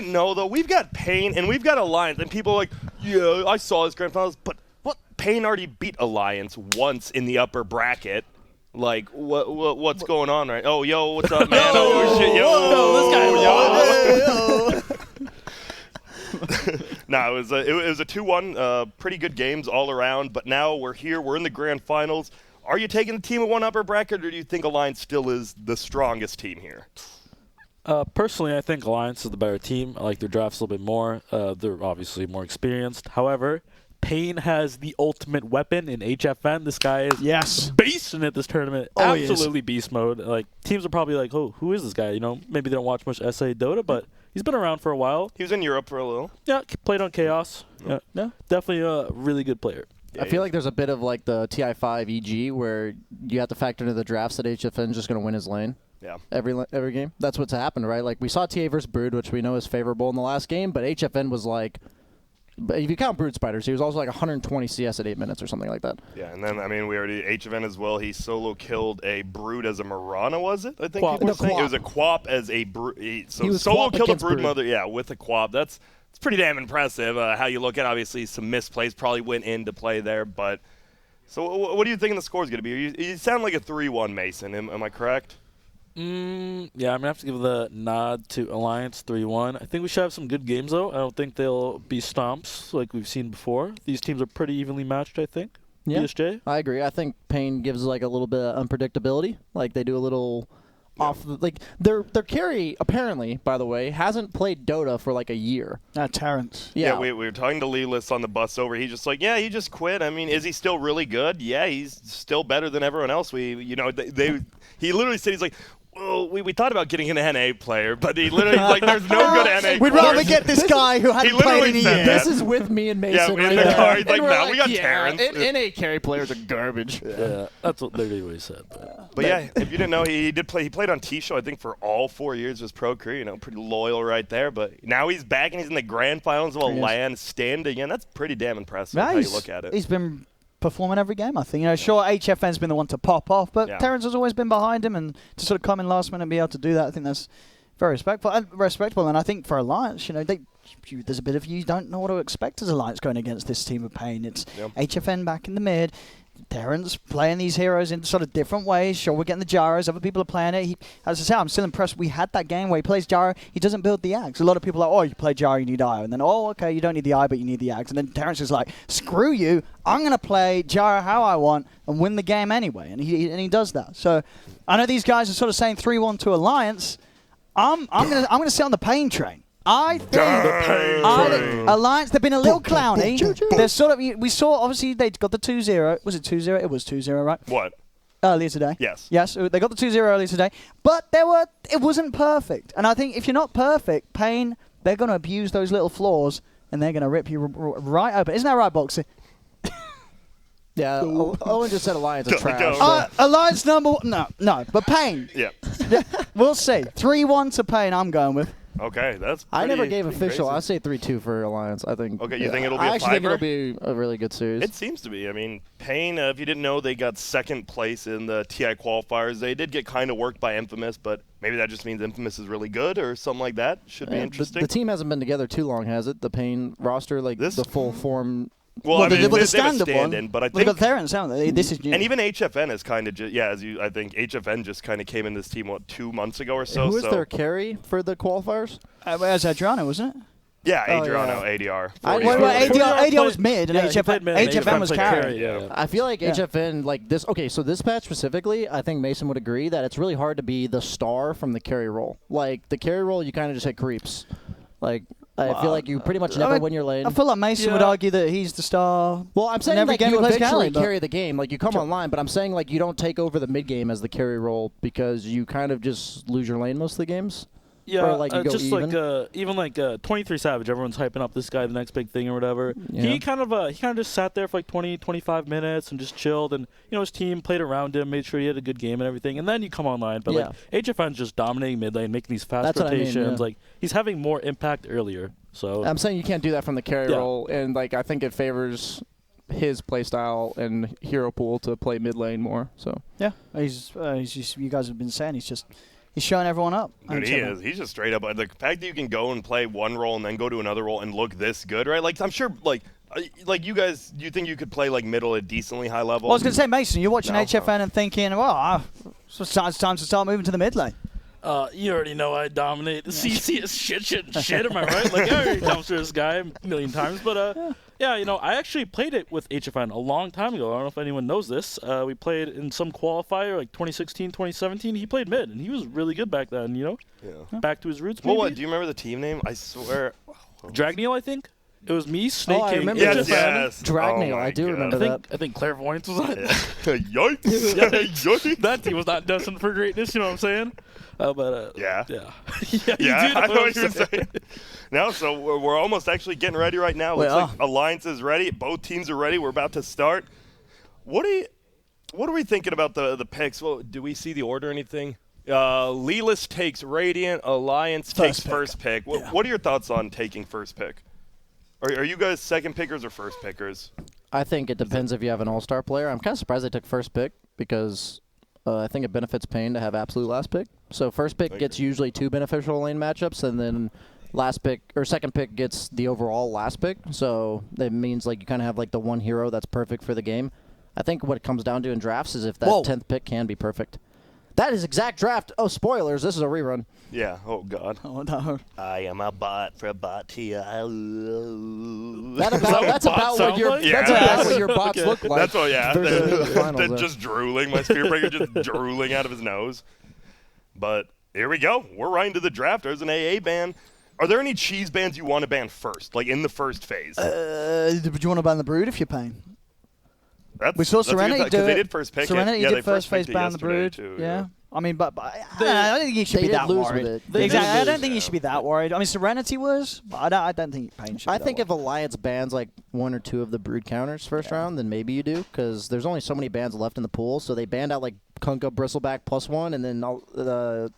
didn't know, though, we've got paiN and we've got Alliance, and people are like, yeah, I saw his grand finals, but what? paiN already beat Alliance once in the upper bracket. Like, what's going on, right? Oh, yo, what's up, man? Oh, shit, yo. This guy. No, it was a 2-1. Pretty good games all around, but now we're here. We're in the grand finals. Are you taking the team of one upper bracket, or do you think Alliance still is the strongest team here? Personally, I think Alliance is the better team. I like their drafts a little bit more. They're obviously more experienced. However, paiN has the ultimate weapon in HFN. This guy is beasting at this tournament. Oh, absolutely beast mode. Like, teams are probably like, oh, who is this guy? You know, maybe they don't watch much SA Dota, but he's been around for a while. He was in Europe for a little. Yeah, played on Chaos. Yeah, definitely a really good player. I feel like there's a bit of like the TI5 EG where you have to factor into the drafts that HFN is just going to win his lane. Yeah. Every game. That's what's happened, right? Like, we saw TA versus Brood, which we know is favorable in the last game, but HFN was like, if you count Brood Spiders, he was also like 120 CS at 8 minutes or something like that. Yeah, and then, I mean, we already, HFN as well, he solo killed a Brood as a Mirana, was it? I think Quap. people were saying. It was a Quap as a Brood. So He was solo Quap killed a against Brood Brood. mother, yeah, with a Quap. It's pretty damn impressive how you look at, obviously, some misplays probably went into play there, but so what do you think the score is going to be? You sound like a 3-1, Mason. Am I correct? Yeah, I'm going to have to give the nod to Alliance 3-1. I think we should have some good games, though. I don't think they'll be stomps like we've seen before. These teams are pretty evenly matched, I think. Yeah, BSJ? I agree. I think paiN gives like a little bit of unpredictability. Like, they do a little off the, like, their carry, apparently, by the way, hasn't played Dota for like a year. Terrence. Yeah, we were talking to Lelis on the bus over. He's just like, yeah, he just quit. I mean, is he still really good? Yeah, he's still better than everyone else. He literally said, he's like, well, we thought about getting an NA player, but he literally like, there's no good NA. We'd rather get this guy who hadn't played in a year. This is with me and Mason. Yeah, in right the now. car. He's like, And we're no, we got Terrence. NA carry players are garbage. Yeah, that's literally what he said. But yeah, if you didn't know, he did play. He played on T-Show, I think, for all 4 years of his pro career. You know, pretty loyal right there. But now he's back and he's in the grand finals of a LAN standing, and that's pretty damn impressive how you look at it. He's been performing every game, I think. You know, sure, HFN's been the one to pop off, but Terrence has always been behind him, and to sort of come in last minute and be able to do that, I think that's very respectable. And I think for Alliance, you know, there's a bit of you don't know what to expect as Alliance going against this team of paiN. It's HFN back in the mid. Terrence playing these heroes in sort of different ways. Sure, we're getting the gyros. Other people are playing it. As I say, I'm still impressed. We had that game where he plays gyro. He doesn't build the axe. A lot of people are like, oh, you play gyro, you need eye. And then, oh, okay, you don't need the eye, but you need the axe. And then Terrence is like, screw you. I'm going to play gyro how I want and win the game anyway. And he does that. So I know these guys are sort of saying 3-1 to Alliance. I'm gonna sit on the paiN train. I think Alliance, they've been a little clowny. They're sort of, we saw, obviously, they got the 2-0. Was it 2-0? It was 2-0, right? What? Earlier today. Yes. Yes, they got the 2-0 earlier today. But it wasn't perfect. And I think if you're not perfect, paiN, they're going to abuse those little flaws, and they're going to rip you right open. Isn't that right, Boxy? Yeah, Owen just said Alliance is trash. Alliance number one. No. But paiN. Yeah. We'll see. 3-1 to paiN, I'm going with. Okay, that's I never gave official. crazy. I'd say 3-2 for Alliance. I think. Okay, you think it'll be I a actually think fiver? it'll be a really good series. It seems to be. I mean, paiN, if you didn't know, they got second place in the TI qualifiers. They did get kind of worked by Infamous, but maybe that just means Infamous is really good or something like that. Should be interesting. The team hasn't been together too long, has it? The paiN roster, like the full form. Well, I mean, the they stand-up stand-in, but I they think got Terrence, haven't they? This is new. and even HFN is kind of I think HFN just kind of came in this team 2 months ago or so. Who was their carry for the qualifiers? It was Adriano, wasn't it? Yeah, Adriano, ADR. ADR was mid, and HFN was carry. Yeah. I feel like HFN, like this. Okay, so this patch specifically, I think Mason would agree that it's really hard to be the star from the carry role. Like the carry role, you kind of just hit creeps. Like I feel like you pretty much never win your lane. I feel like Mason would argue that he's the star. Well, I'm saying every like game you he plays eventually carry, carry the game. Like you come online, but I'm saying like you don't take over the mid game as the carry role because you kind of just lose your lane most of the games. Yeah, or like you go just even. like even like 23 Savage, everyone's hyping up this guy, the next big thing or whatever. Yeah. He kind of just sat there for like 20, 25 minutes and just chilled, and his team played around him, made sure he had a good game and everything. And then you come online, but like HFN's just dominating mid lane, making these fast rotations. Like he's having more impact earlier. So I'm saying you can't do that from the carry role, and like I think it favors his playstyle and hero pool to play mid lane more. So he's just, you guys have been saying he's just He's showing everyone up. Dude, he is. He's just straight up. The fact that you can go and play one role and then go to another role and look this good, right? Like, I'm sure, like you guys, do you think you could play, like, middle at decently high level? Well, I was going to say, Mason, you're watching HFN and thinking, well, it's time to start moving to the mid lane. You already know I dominate. The CC is shit, am I right? Like, I already jumped through this guy a million times. But, yeah, I actually played it with HFN a long time ago. I don't know if anyone knows this. We played in some qualifier, like 2016, 2017. He played mid, and he was really good back then, Yeah. Back to his roots, maybe. Well, what? Do you remember the team name? I swear. Dragneil, I think. It was me, Snake King. I remember yes. Dragneil, I do remember that. I think Clairvoyance was on it. Yikes. Yikes. That team was not destined for greatness, you know what I'm saying? Yeah. Yeah, I know what you're saying. Now, so we're almost actually getting ready right now. Looks like Alliance is ready. Both teams are ready. We're about to start. What are we thinking about the picks? Well, do we see the order or anything? Lelis takes Radiant. Alliance takes first pick. What are your thoughts on taking first pick? Are you guys second pickers or first pickers? I think it depends if you have an all-star player. I'm kind of surprised they took first pick because I think it benefits paiN to have absolute last pick. So first pick gets usually 2 beneficial lane matchups, and then last pick or second pick gets the overall last pick. So that means like you kind of have like the one hero that's perfect for the game. I think what it comes down to in drafts is if that 10th pick can be perfect. That is exact draft. Oh, spoilers. This is a rerun. Yeah. Oh, God. Oh, no. I am a bot for a bot TI. That's about what your bots look like. That's what, yeah. They're just drooling. My Spirit Breaker just drooling out of his nose. But here we go. We're right into the draft. There's an AA ban. Are there any cheese bans you want to ban first, like in the first phase? Would you want to ban the Brood if you're paying? We saw Serenity do it. They did first pick Serenity did first phase ban the Brood. Too, yeah. I mean, but I don't think you should be that worried. Exactly. I don't think you should be that worried. I mean, Serenity was, but I don't think paiN should be I think if Alliance bans like 1 or 2 of the Brood counters first round, then maybe you do, because there's only so many bans left in the pool. So they banned out like Kunkka, Bristleback +1, and then the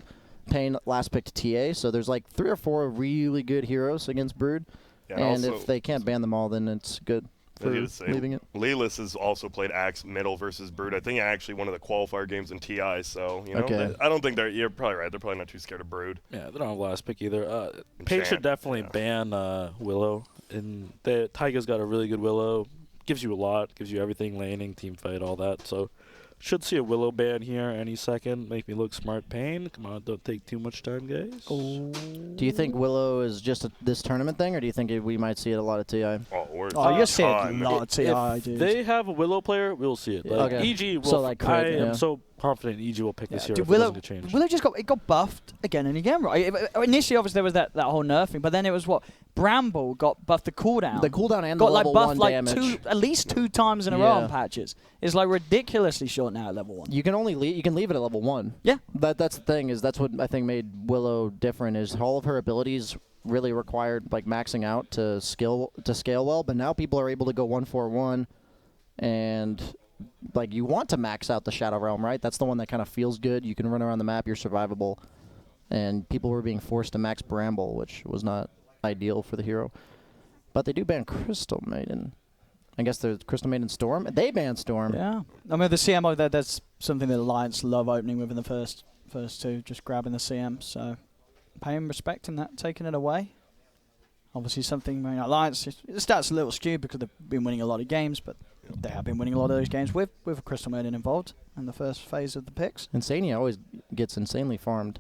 paiN last pick to TA. So there's like 3 or 4 really good heroes against Brood. Yeah, and if they can't ban them all, then it's good. Leaving it. Lelis has also played Axe middle versus Brood. I think actually one of the qualifier games in TI. So I don't think you're probably right. They're probably not too scared of Brood. Yeah, they don't have last pick either. paiN should definitely ban Willow. And Taiga's got a really good Willow. Gives you a lot. Gives you everything, laning, team fight, all that. So should see a Willow ban here any second. Make me look smart, paiN. Come on, don't take too much time, guys. Oh. Do you think Willow is just this tournament thing, or do you think we might see it a lot of TI? You'll see it a lot of TI, dude. If they have a Willow player, we'll see it. Like, EG will. I am so confident EG will pick this hero if it doesn't get changed. Willow just got buffed again and again, right? Initially, obviously, there was that whole nerfing, but then it was Bramble got buffed the cooldown. The cooldown and got the level buffed 1 damage. at least 2 times in a row on patches. It's like ridiculously short now at level 1. You can only leave it at level 1. Yeah. That's the thing, is that's what I think made Willow different, is all of her abilities really required like maxing out to scale well, but now people are able to go 1-4-1 and like you want to max out the Shadow Realm, right? That's the one that kind of feels good. You can run around the map, you're survivable. And people were being forced to max Bramble, which was not ideal for the hero. But they do ban Crystal Maiden. I guess there's Crystal Maiden Storm. They ban Storm. Yeah. I mean, the CMO, that's something that Alliance love opening with in the first 2, just grabbing the CM. So paiN respecting that, taking it away. Obviously something, Alliance, the stats a little skewed because they've been winning a lot of games, but they have been winning a lot of those games with a Crystal Maiden involved in the first phase of the picks. Insania always gets insanely farmed.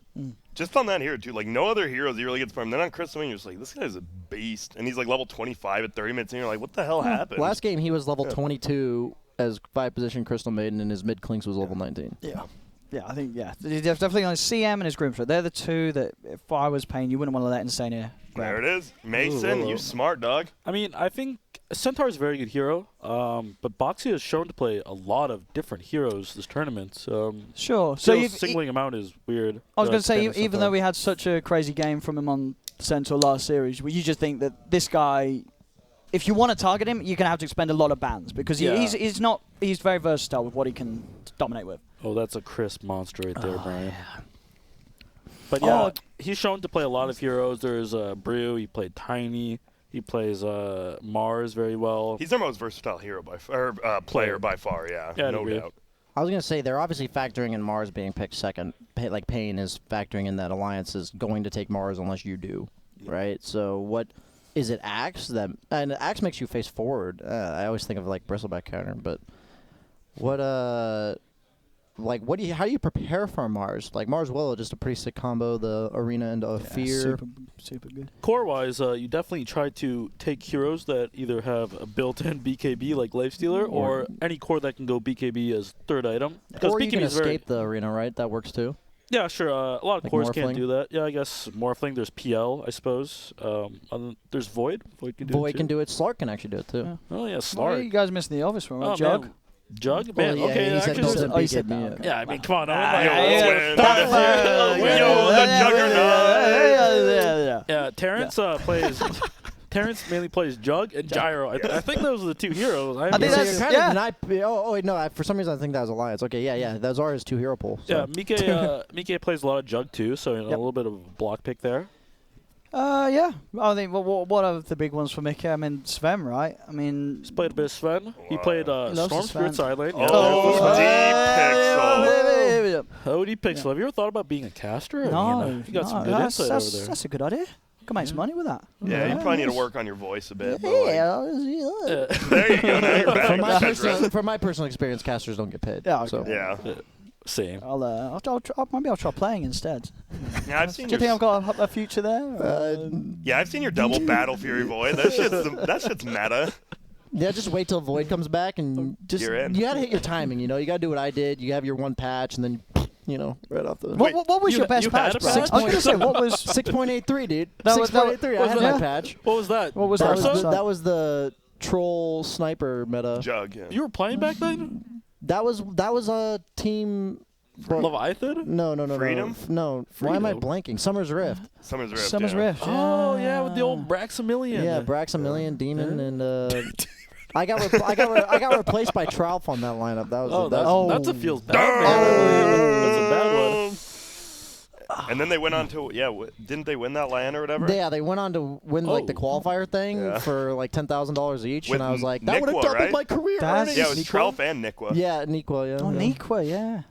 Just on that hero, too. Like, no other heroes he really gets farmed. Then on Crystal Maiden, you're just like, this guy's a beast. And he's like level 25 at 30 minutes, and you're like, what the hell happened? Last game, he was level 22 as 5-position Crystal Maiden, and his mid-clinks was level 19. Yeah. Yeah, I think, definitely on CM and his Groomsford. They're the 2 that, if I was paying, you wouldn't want to let Insania grab. There it is. Mason, you smart dog. I mean, I think Centaur is a very good hero, but Boxy has shown to play a lot of different heroes this tournament. Sure. So singling him out is weird. I was going to say, even though we had such a crazy game from him on Centaur last series, you just think that this guy, if you want to target him, you're going to have to expend a lot of bans because he's very versatile with what he can dominate with. Oh, that's a crisp monster right there, Brian. Yeah. But yeah, he's shown to play a lot of heroes. There's Brew. He played Tiny. He plays Mars very well. He's their most versatile hero player by far. Yeah, no doubt. I was going to say they're obviously factoring in Mars being picked second. Like paiN is factoring in that Alliance is going to take Mars unless you do, right? So what is it? Axe that and Axe makes you face forward. I always think of like bristleback counter, but what like how do you prepare for Mars? Like Mars Willow, just a pretty sick combo. The arena into fear. Super good. Core-wise, you definitely try to take heroes that either have a built-in BKB like Lifestealer or any core that can go BKB as third item. Or you can escape the arena, right? That works too. Yeah, sure. A lot of like cores Morphling? can't do that. Yeah, I guess Morphling. There's PL, I suppose. There's Void. Void can do it Void too. can do it. Slark can actually do it too. Yeah. Oh yeah, Well, Slark. you guys missed the obvious one, right? Oh, Jug. man. Jug? Well, Man, yeah, okay, he said actually, don't Oh, you said BKB no, it. okay. yeah, I mean, come on. Yeah, Terrence plays. Terrence mainly plays Jug and Gyro. I think those are the two heroes. I think So that's- you're kind of wait, no. For some reason, I think that was Alliance. Okay, yeah. Those are his two hero pool. So. Yeah, Mike plays a lot of Jug too, so a little bit of a block pick there. Yeah. I think what are the big ones for Mickey? I mean, Sven, right? I mean, He's played a bit of Sven. He played loves Storm the Spirit Sven. side lane. OD Pixel. Have you ever thought about being a caster? No, you got some good insight over there. That's a good idea. Can make some money with that. Yeah, you probably need to work on your voice a bit. But Yeah. there you go. Now you're back. From my personal experience, casters don't get paid. Yeah, okay. So. Yeah. Same. Maybe I'll try playing instead. Yeah, I've seen Do you think I've got a future there? Yeah, I've seen your double Battle Fury Void. That shit's meta. Yeah, just wait till Void comes back and just You're in. you gotta hit your timing. You gotta do what I did. You have your one patch and then right off the. What was your best you had patch, a bro? patch? I was gonna say what was 6.83, dude. That was- 6.83. I was had that- my patch. What was that? What was That that? was the troll sniper meta. Jug. Yeah. You were playing back then? That was a team. Leviathan? No. Freedom? No. Why am I Freedom. blanking? Summer's Rift. Summer's Rift. Summer's yeah. Rift. Oh, yeah, with the old Braxamillion. Yeah, Braxamillion, Demon, and I got replaced by Tralf on that lineup. That was That's a feels bad. That's a bad one. And then they went on to didn't they win that LAN or whatever? Yeah, they went on to win like the qualifier thing for like $10,000 each, With and I was like, that would have Nikwa, doubled right? my career That's- earnings. Yeah, it was Nikwa? Trelf and Nikwa. Yeah, Nikwa, yeah. Oh, yeah. Nikwa, yeah.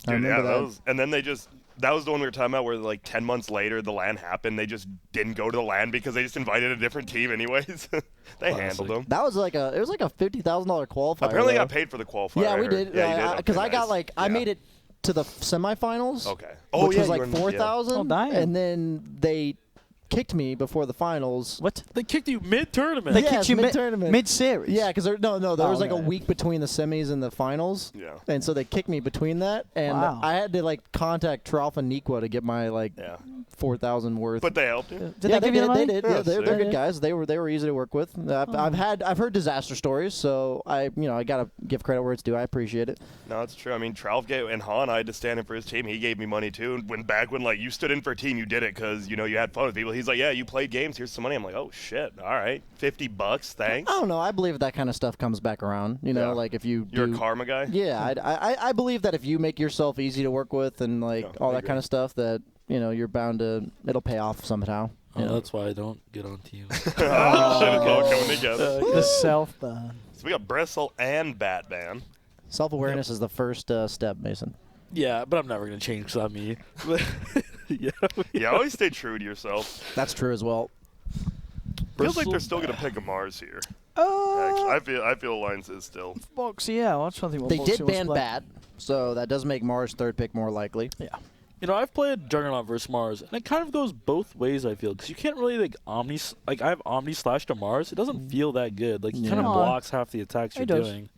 I Dude, remember that that. was, and then that was the one we were talking about where like 10 months later the LAN happened. They just didn't go to the LAN because they just invited a different team anyways. They handled them. That was like a $50,000 qualifier. Apparently though. got paid for the qualifier. Yeah, I we heard. did. Yeah, you did. Because Okay, I got nice. like I made it to the semifinals. Okay. Which was you like were in- 4,000. Oh, dang. And then they kicked me before the finals. What? They kicked you mid-tournament. They Yeah, kicked you mid-tournament. mid-series? Yeah, because there was like a okay. week between the semis and the finals. Yeah. And so they kicked me between that, and Wow. I had to like contact Tralf and Nikwa to get my like Yeah. 4,000 worth. But they helped you. Did yeah, they give you the money? They did. Yeah, Yeah, they're sick. good guys. They were easy to work with. I've heard disaster stories, so I gotta give credit where it's due. I appreciate it. No, it's true. I mean, Tralf and Han, I had to stand in for his team. He gave me money too. When like you stood in for a team, you did it because you had fun with people. He's like, yeah, you played games. Here's some money. I'm like, oh shit. All right, $50. Thanks. I don't know. I believe that kind of stuff comes back around. Yeah. Like if you're You're a karma guy. Yeah, I believe that if you make yourself easy to work with and like Yeah, all I that agree. kind of stuff, that you're bound to it'll pay off somehow. Oh, that's why I don't get on teams. Oh, shit, it's all coming together. The self-burn. So we got Bristle and Batman. Self-awareness is the first step, Mason. Yeah, but I'm never going to change because I'm me. Yeah. Yeah, always stay true to yourself. That's true as well. Feels like they're still gonna pick a Mars here. Oh, Actually, I feel Alliance is still. Boxy, yeah. I was trying to think what They Boxy did was ban playing. Bat, so that does make Mars third pick more likely. Yeah. I've played Juggernaut versus Mars, and it kind of goes both ways, I feel, because you can't really, I have Omni Slash to Mars. It doesn't feel that good. Like, it kind of No. blocks half the attacks you're It does. doing.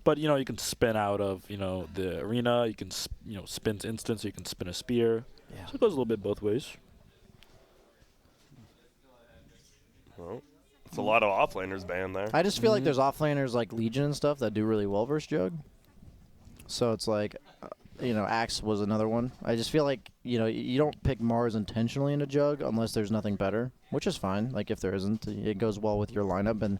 But, you can spin out of, the arena. You can, spin to instance. You can spin a spear. Yeah. So it goes a little bit both ways. Well, it's a lot of offlaners banned there. I just feel like there's offlaners like Legion and stuff that do really well versus Jug. So it's like, Axe was another one. I just feel like, you don't pick Mars intentionally into Jug unless there's nothing better, which is fine. Like, if there isn't, it goes well with your lineup. And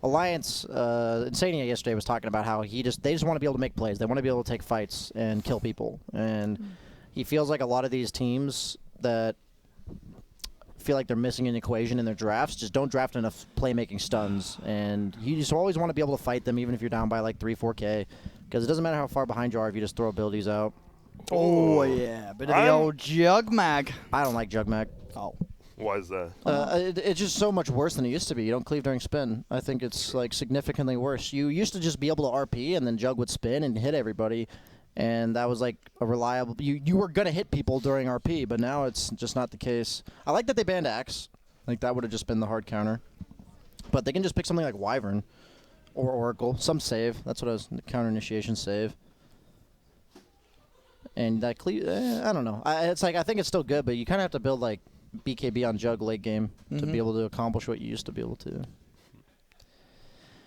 Alliance, Insania yesterday was talking about how they just want to be able to make plays. They want to be able to take fights and kill people. And he feels like a lot of these teams that feel like they're missing an equation in their drafts just don't draft enough playmaking stuns, and you just always want to be able to fight them even if you're down by like 3-4K, Because it doesn't matter how far behind you are if you just throw abilities out. Oh, yeah. Bit of the old Jug Mag. I don't like Jug Mag. Oh. Why is that? It's just so much worse than it used to be. You don't cleave during spin. I think it's like significantly worse. You used to just be able to RP and then Jug would spin and hit everybody, and that was like a reliable. You were gonna hit people during RP, but now it's just not the case. I like that they banned Axe. Like that would have just been the hard counter, but they can just pick something like Wyvern or Oracle. Some save. That's what I was counter initiation save. And that I don't know. It's like I think it's still good, but you kind of have to build like BKB on Jug late game to be able to accomplish what you used to be able to.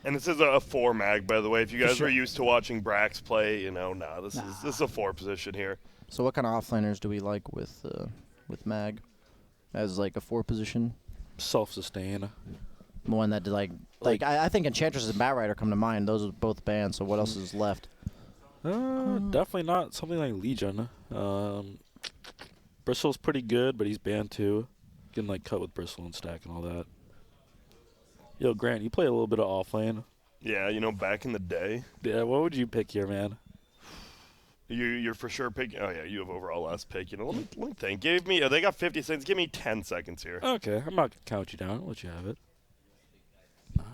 And this is a 4 mag, by the way. If you guys are used to watching Brax play, this is a 4 position here. So what kind of offlaners do we like with mag as like a 4 position? Self-sustain. One that did like I think Enchantress and Batrider come to mind. Those are both banned. So what else is left? Definitely not something like Legion. Bristle's pretty good, but he's banned too. You can like cut with Bristle and stack and all that. Yo, Grant, you play a little bit of offlane. Yeah, back in the day. Yeah, what would you pick here, man? You're for sure picking. Oh yeah, you have overall last pick. Let me think. They got 50 seconds. Give me 10 seconds here. Okay, I'm not gonna count you down. I'll let you have it. 9,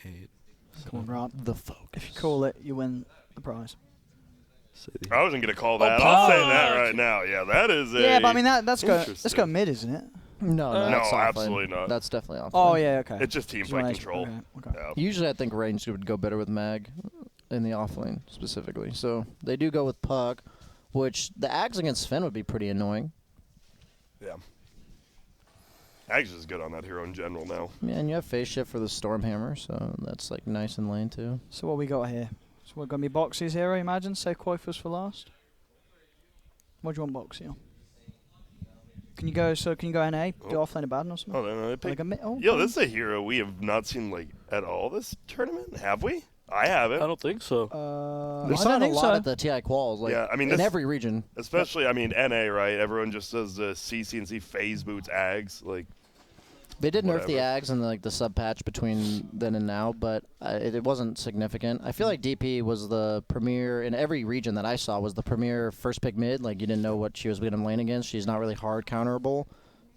8. Come on, Rob. The focus. If you call it, you win the prize. I wasn't gonna call that. I'll say that right now. Yeah, that is. Yeah, but I mean let's go mid, isn't it? No, no, absolutely not. That's definitely off. Oh yeah, okay. It's just team fight control. Okay. Yeah. Usually, I think range would go better with mag in the offlane specifically. So they do go with Puck, which the Ags against Sven would be pretty annoying. Yeah. Ags is good on that hero in general now. Yeah, and you have phase shift for the Stormhammer, so that's like nice in lane too. So what we got here? So we're gonna be Boxy's hero, imagine. Say Coifus for last. What do you want Boxy on? Can you go NA? Do offlane a bad or something? Oh, no, they pick. Yo, this is a hero we have not seen like at all this tournament. Have we? I haven't. I don't think so. We saw it a lot at the TI quals, like yeah, I mean, in every region. Especially, I mean, NA, right? Everyone just does the CC phase boots Ags, like. They did nerf the Ags in the sub patch between then and now, but it wasn't significant. I feel like DP was the premier in every region that I saw was the premier first pick mid. Like you didn't know what she was going to lane against. She's not really hard counterable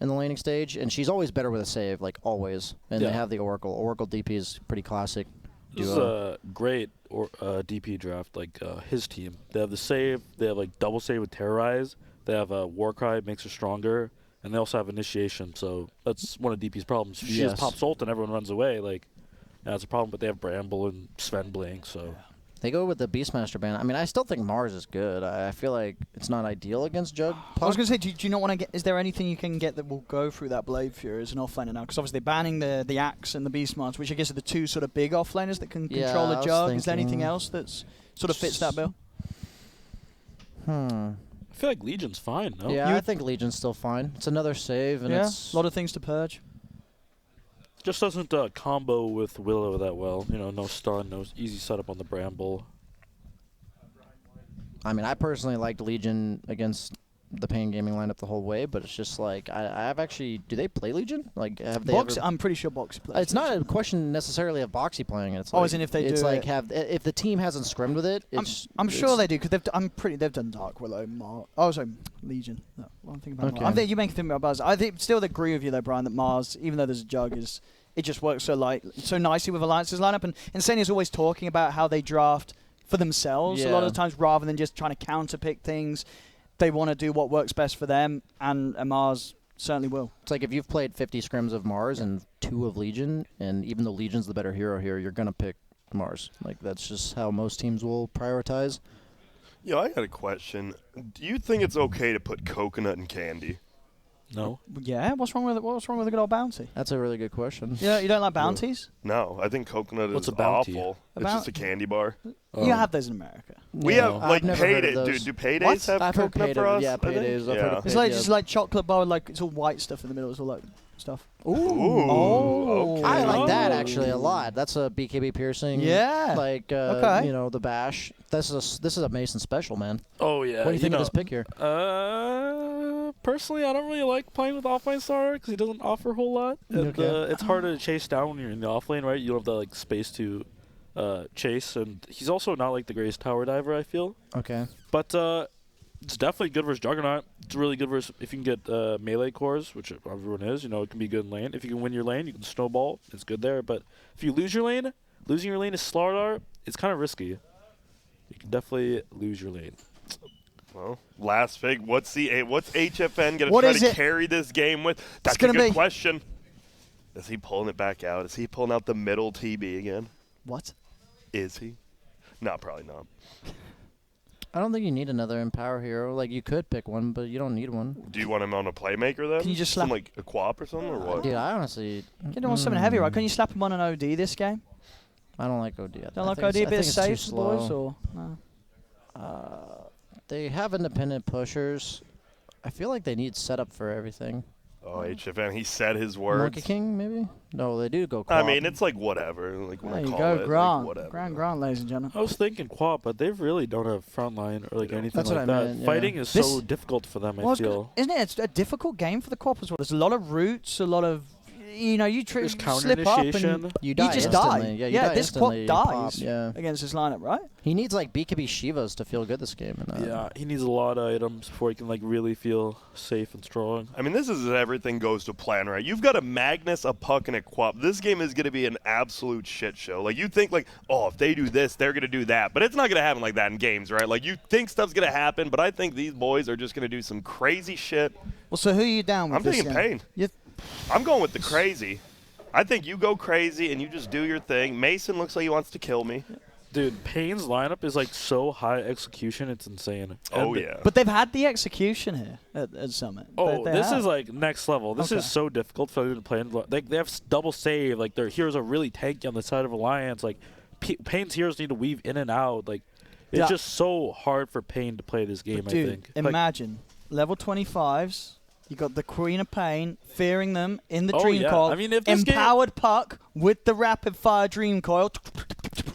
in the laning stage, and she's always better with a save, like always. And they have the Oracle. Oracle DP is pretty classic. This is a great DP draft. Like his team, they have the save. They have like double save with Terrorize. They have a Warcry, makes her stronger. And they also have initiation, so that's one of DP's problems. She just pops ult and everyone runs away. Like, that's a problem. But they have Bramble and Sven Blink, so they go with the Beastmaster ban. I mean, I still think Mars is good. I feel like it's not ideal against Jug. I was gonna say, do you not want to get? Is there anything you can get that will go through that Blade Fury as an offlaner now? Because obviously they're banning the Axe and the Beastmaster, which I guess are the two sort of big offlaners that can control a Jug. Is there anything else that's sort of fits that bill? I feel like Legion's fine, no? Yeah, I think Legion's still fine. It's another save, and it's a lot of things to purge. Just doesn't combo with Willow that well. No stun, no easy setup on the Bramble. I mean, I personally liked Legion against the paiN Gaming lineup the whole way, but it's just like I have actually. Do they play Legion? Like, have they? I'm pretty sure Boxy plays. It's not a question necessarily of Boxy playing it. It's as in if they do. It's like if the team hasn't scrimmed with it. I'm sure they do because they've done Dark Willow. Sorry, Legion. No, I'm thinking about. Mars. You make me think about Buzz. I still agree with you though, Brian, that Mars, even though there's a Jug, it just works so nicely with Alliance's lineup. And Senia's always talking about how they draft for themselves a lot of the times rather than just trying to counterpick things. They want to do what works best for them, and Mars certainly will. It's like if you've played 50 scrims of Mars and 2 of Legion, and even though Legion's the better hero here, you're going to pick Mars. Like, that's just how most teams will prioritize. Yo, I got a question. Do you think it's okay to put coconut in candy? No. Yeah, what's wrong with it? What's wrong with a good old bounty? That's a really good question. Yeah, you don't like bounties? No, I think coconut is awful. It's just a candy bar. You have those in America. We have like payday. Do paydays have coconut for us? Yeah, paydays. Yeah. It's like just like chocolate bar with like it's all white stuff in the middle. It's all like stuff. Ooh. Okay. I like that actually a lot. That's a BKB piercing. Yeah. Like the bash. This is a Mason special, man. Oh yeah. What do you think of this pick here? Personally, I don't really like playing with offlane Star because he doesn't offer a whole lot. And, it's harder to chase down when you're in the offlane, right? You don't have the space to Chase, and he's also not like the greatest tower diver, I feel. Okay. But it's definitely good versus Juggernaut. It's really good versus if you can get melee cores, which everyone is. You know, it can be good in lane. If you can win your lane, you can snowball. It's good there. But if you lose your lane, losing your lane is Slardar. It's kind of risky. You can definitely lose your lane. Well, last pick. What's HFN going to try to carry this game with? That's a good question. Is he pulling it back out? Is he pulling out the middle TB again? What? Is he? No, probably not. I don't think you need another Empower hero. Like, you could pick one, but you don't need one. Do you want him on a Playmaker then? Can you just slap like a Quap or something, or what? Dude, I honestly... You don't want something heavy, right? Can you slap him on an OD this game? I don't like OD. Don't like OD a bit safe, boys, or no? They have independent pushers. I feel like they need setup for everything. Oh, HFN, he said his words. Monkey King, maybe? No, they do go Quap. I mean, it's like whatever. Like, there you go, Grant. Like Grant, ladies and gentlemen. I was thinking Quap, but they really don't have frontline or like anything That's like that. Yeah. Fighting is so difficult for them, I feel. Isn't it? It's a difficult game for the Quap as well. There's a lot of roots, a lot of... You know, you slip up and you just die. Yeah, this Quap dies against this lineup, right? He needs like BKB Shivas to feel good this game. Yeah, he needs a lot of items before he can like really feel safe and strong. I mean, this is everything goes to plan, right? You've got a Magnus, a Puck, and a Quap. This game is going to be an absolute shit show. Like, you think like, oh, if they do this, they're going to do that. But it's not going to happen like that in games, right? Like, you think stuff's going to happen, but I think these boys are just going to do some crazy shit. Well, so who are you down with? I'm taking paiN. I'm going with the crazy. I think you go crazy and you just do your thing. Mason looks like he wants to kill me. Dude, paiN's lineup is like so high execution, it's insane. Oh, yeah. But they've had the execution here at Summit. Oh, this is like next level. This is so difficult for them to play. They have double save. Like, their heroes are really tanky on the side of Alliance. Like, paiN's heroes need to weave in and out. Like, it's just so hard for paiN to play this game, dude, I think. Imagine level 25s. You got the Queen of paiN, fearing them in the Dream Coil. I mean, if empowered Puck with the rapid fire Dream Coil.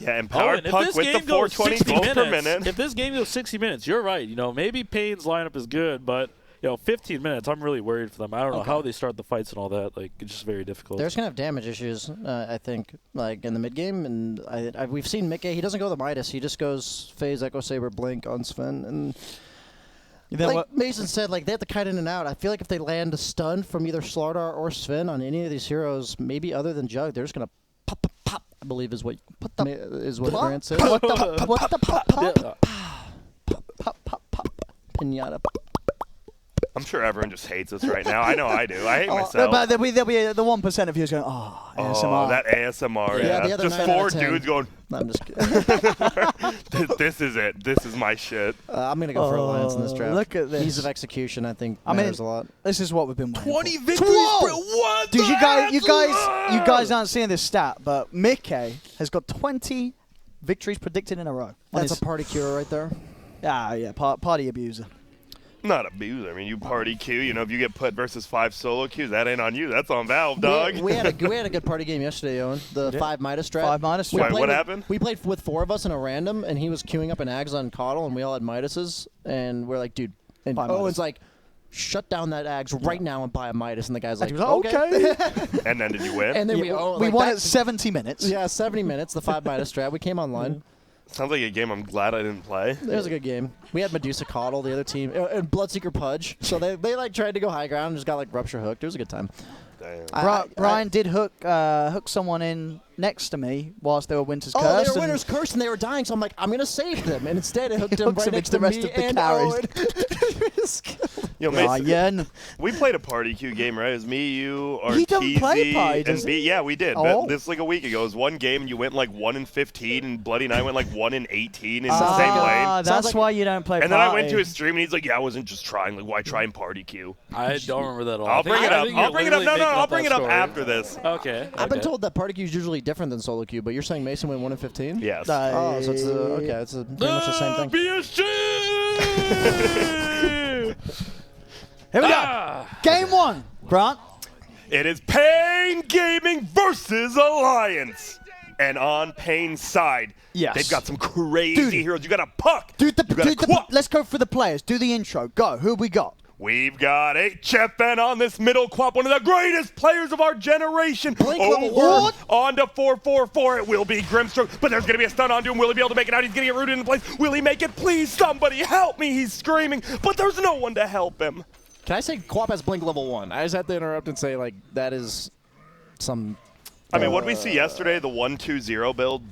Yeah, empowered Puck with the 420 volts per minute. If this game goes 60 minutes, you're right. You know, maybe paiN's lineup is good, but 15 minutes, I'm really worried for them. I don't know how they start the fights and all that. Like, it's just very difficult. They're just gonna have damage issues, I think, like in the mid game. And we've seen Mickey. He doesn't go the Midas. He just goes Phase, Echo Saber, Blink on Sven and. Like Mason said, like, they have to kite in and out. I feel like if they land a stun from either Slardar or Sven on any of these heroes, maybe other than Jug, they're just gonna pop, pop, pop. I believe is what Grant said. What the pop, pop, pop, pop, pop, pinata. I'm sure everyone just hates us right now. I know I do. I hate myself. But there'll be the 1% of you going, oh, ASMR. Oh, that ASMR, yeah. Just 4 dudes going, no, I'm just kidding. This is it. This is my shit. I'm going to go for Alliance in this draft. Look at this. Ease of execution, I think, matters a lot. This is what we've been waiting 20 for. victories, bro. What? Dude, you guys aren't seeing this stat, but Mickey has got 20 victories predicted in a row. That's a party cure right there. Yeah, party abuser. Not abuse. I mean, you party Q. You know, if you get put versus 5 solo Qs, that ain't on you. That's on Valve, dog. We had a good party game yesterday, Owen. The 5 Midas strat. 5 Midas strat. What happened? We played with 4 of us in a random, and he was queuing up an Ags on Coddle, and we all had Midases, and we're like, dude. And Owen's like, shut down that Ags right now and buy a Midas. And the guy's like, okay. And then did you win? And then we won at 70 minutes. Yeah, 70 minutes, the 5 Midas strat. We came online. Sounds like a game I'm glad I didn't play. It was a good game. We had Medusa Coddle, the other team, and Bloodseeker Pudge. So they like tried to go high ground and just got like rupture hooked. It was a good time. Damn. Brian did hook someone in next to me whilst they were Winter's Curse. Oh, they were Winter's Curse and they were dying, so I'm like, I'm going to save them. And instead it hooked him right next to the rest me of the and carries. Yo, Mason, we played a party queue game, right? It was me, you, Arteezy, and B. Yeah, we did. Oh. This was like a week ago. It was one game, and you went like 1-15, and Bloody and I went like 1-18 in the same lane. That's why you don't play And party. then I went to his stream, and he's like, yeah, I wasn't just trying. Like, why try and party queue? I don't remember that at all. I'll bring it up. I'll bring it up. No, I'll bring it up after this. Okay. I've been told that party queue is usually different than solo queue, but you're saying Mason went 1-15? Yes. Oh, so it's it's pretty much the same thing. Here we go. Game 1. Grant. It is paiN Gaming versus Alliance. And on paiN's side, they've got some crazy heroes. You got a Puck. Let's go for the players. Do the intro. Go. Who we got? We've got HFN on this middle quap, one of the greatest players of our generation. Over on to 4-4-4. It will be Grimstroke, but there's going to be a stun on him. Will he be able to make it out? He's going to get rooted into place. Will he make it? Please, somebody help me. He's screaming, but there's no one to help him. Can I say Quap has Blink level 1? I just have to interrupt and say, like, that is some... I mean, what did we see yesterday? The 1-2-0 build?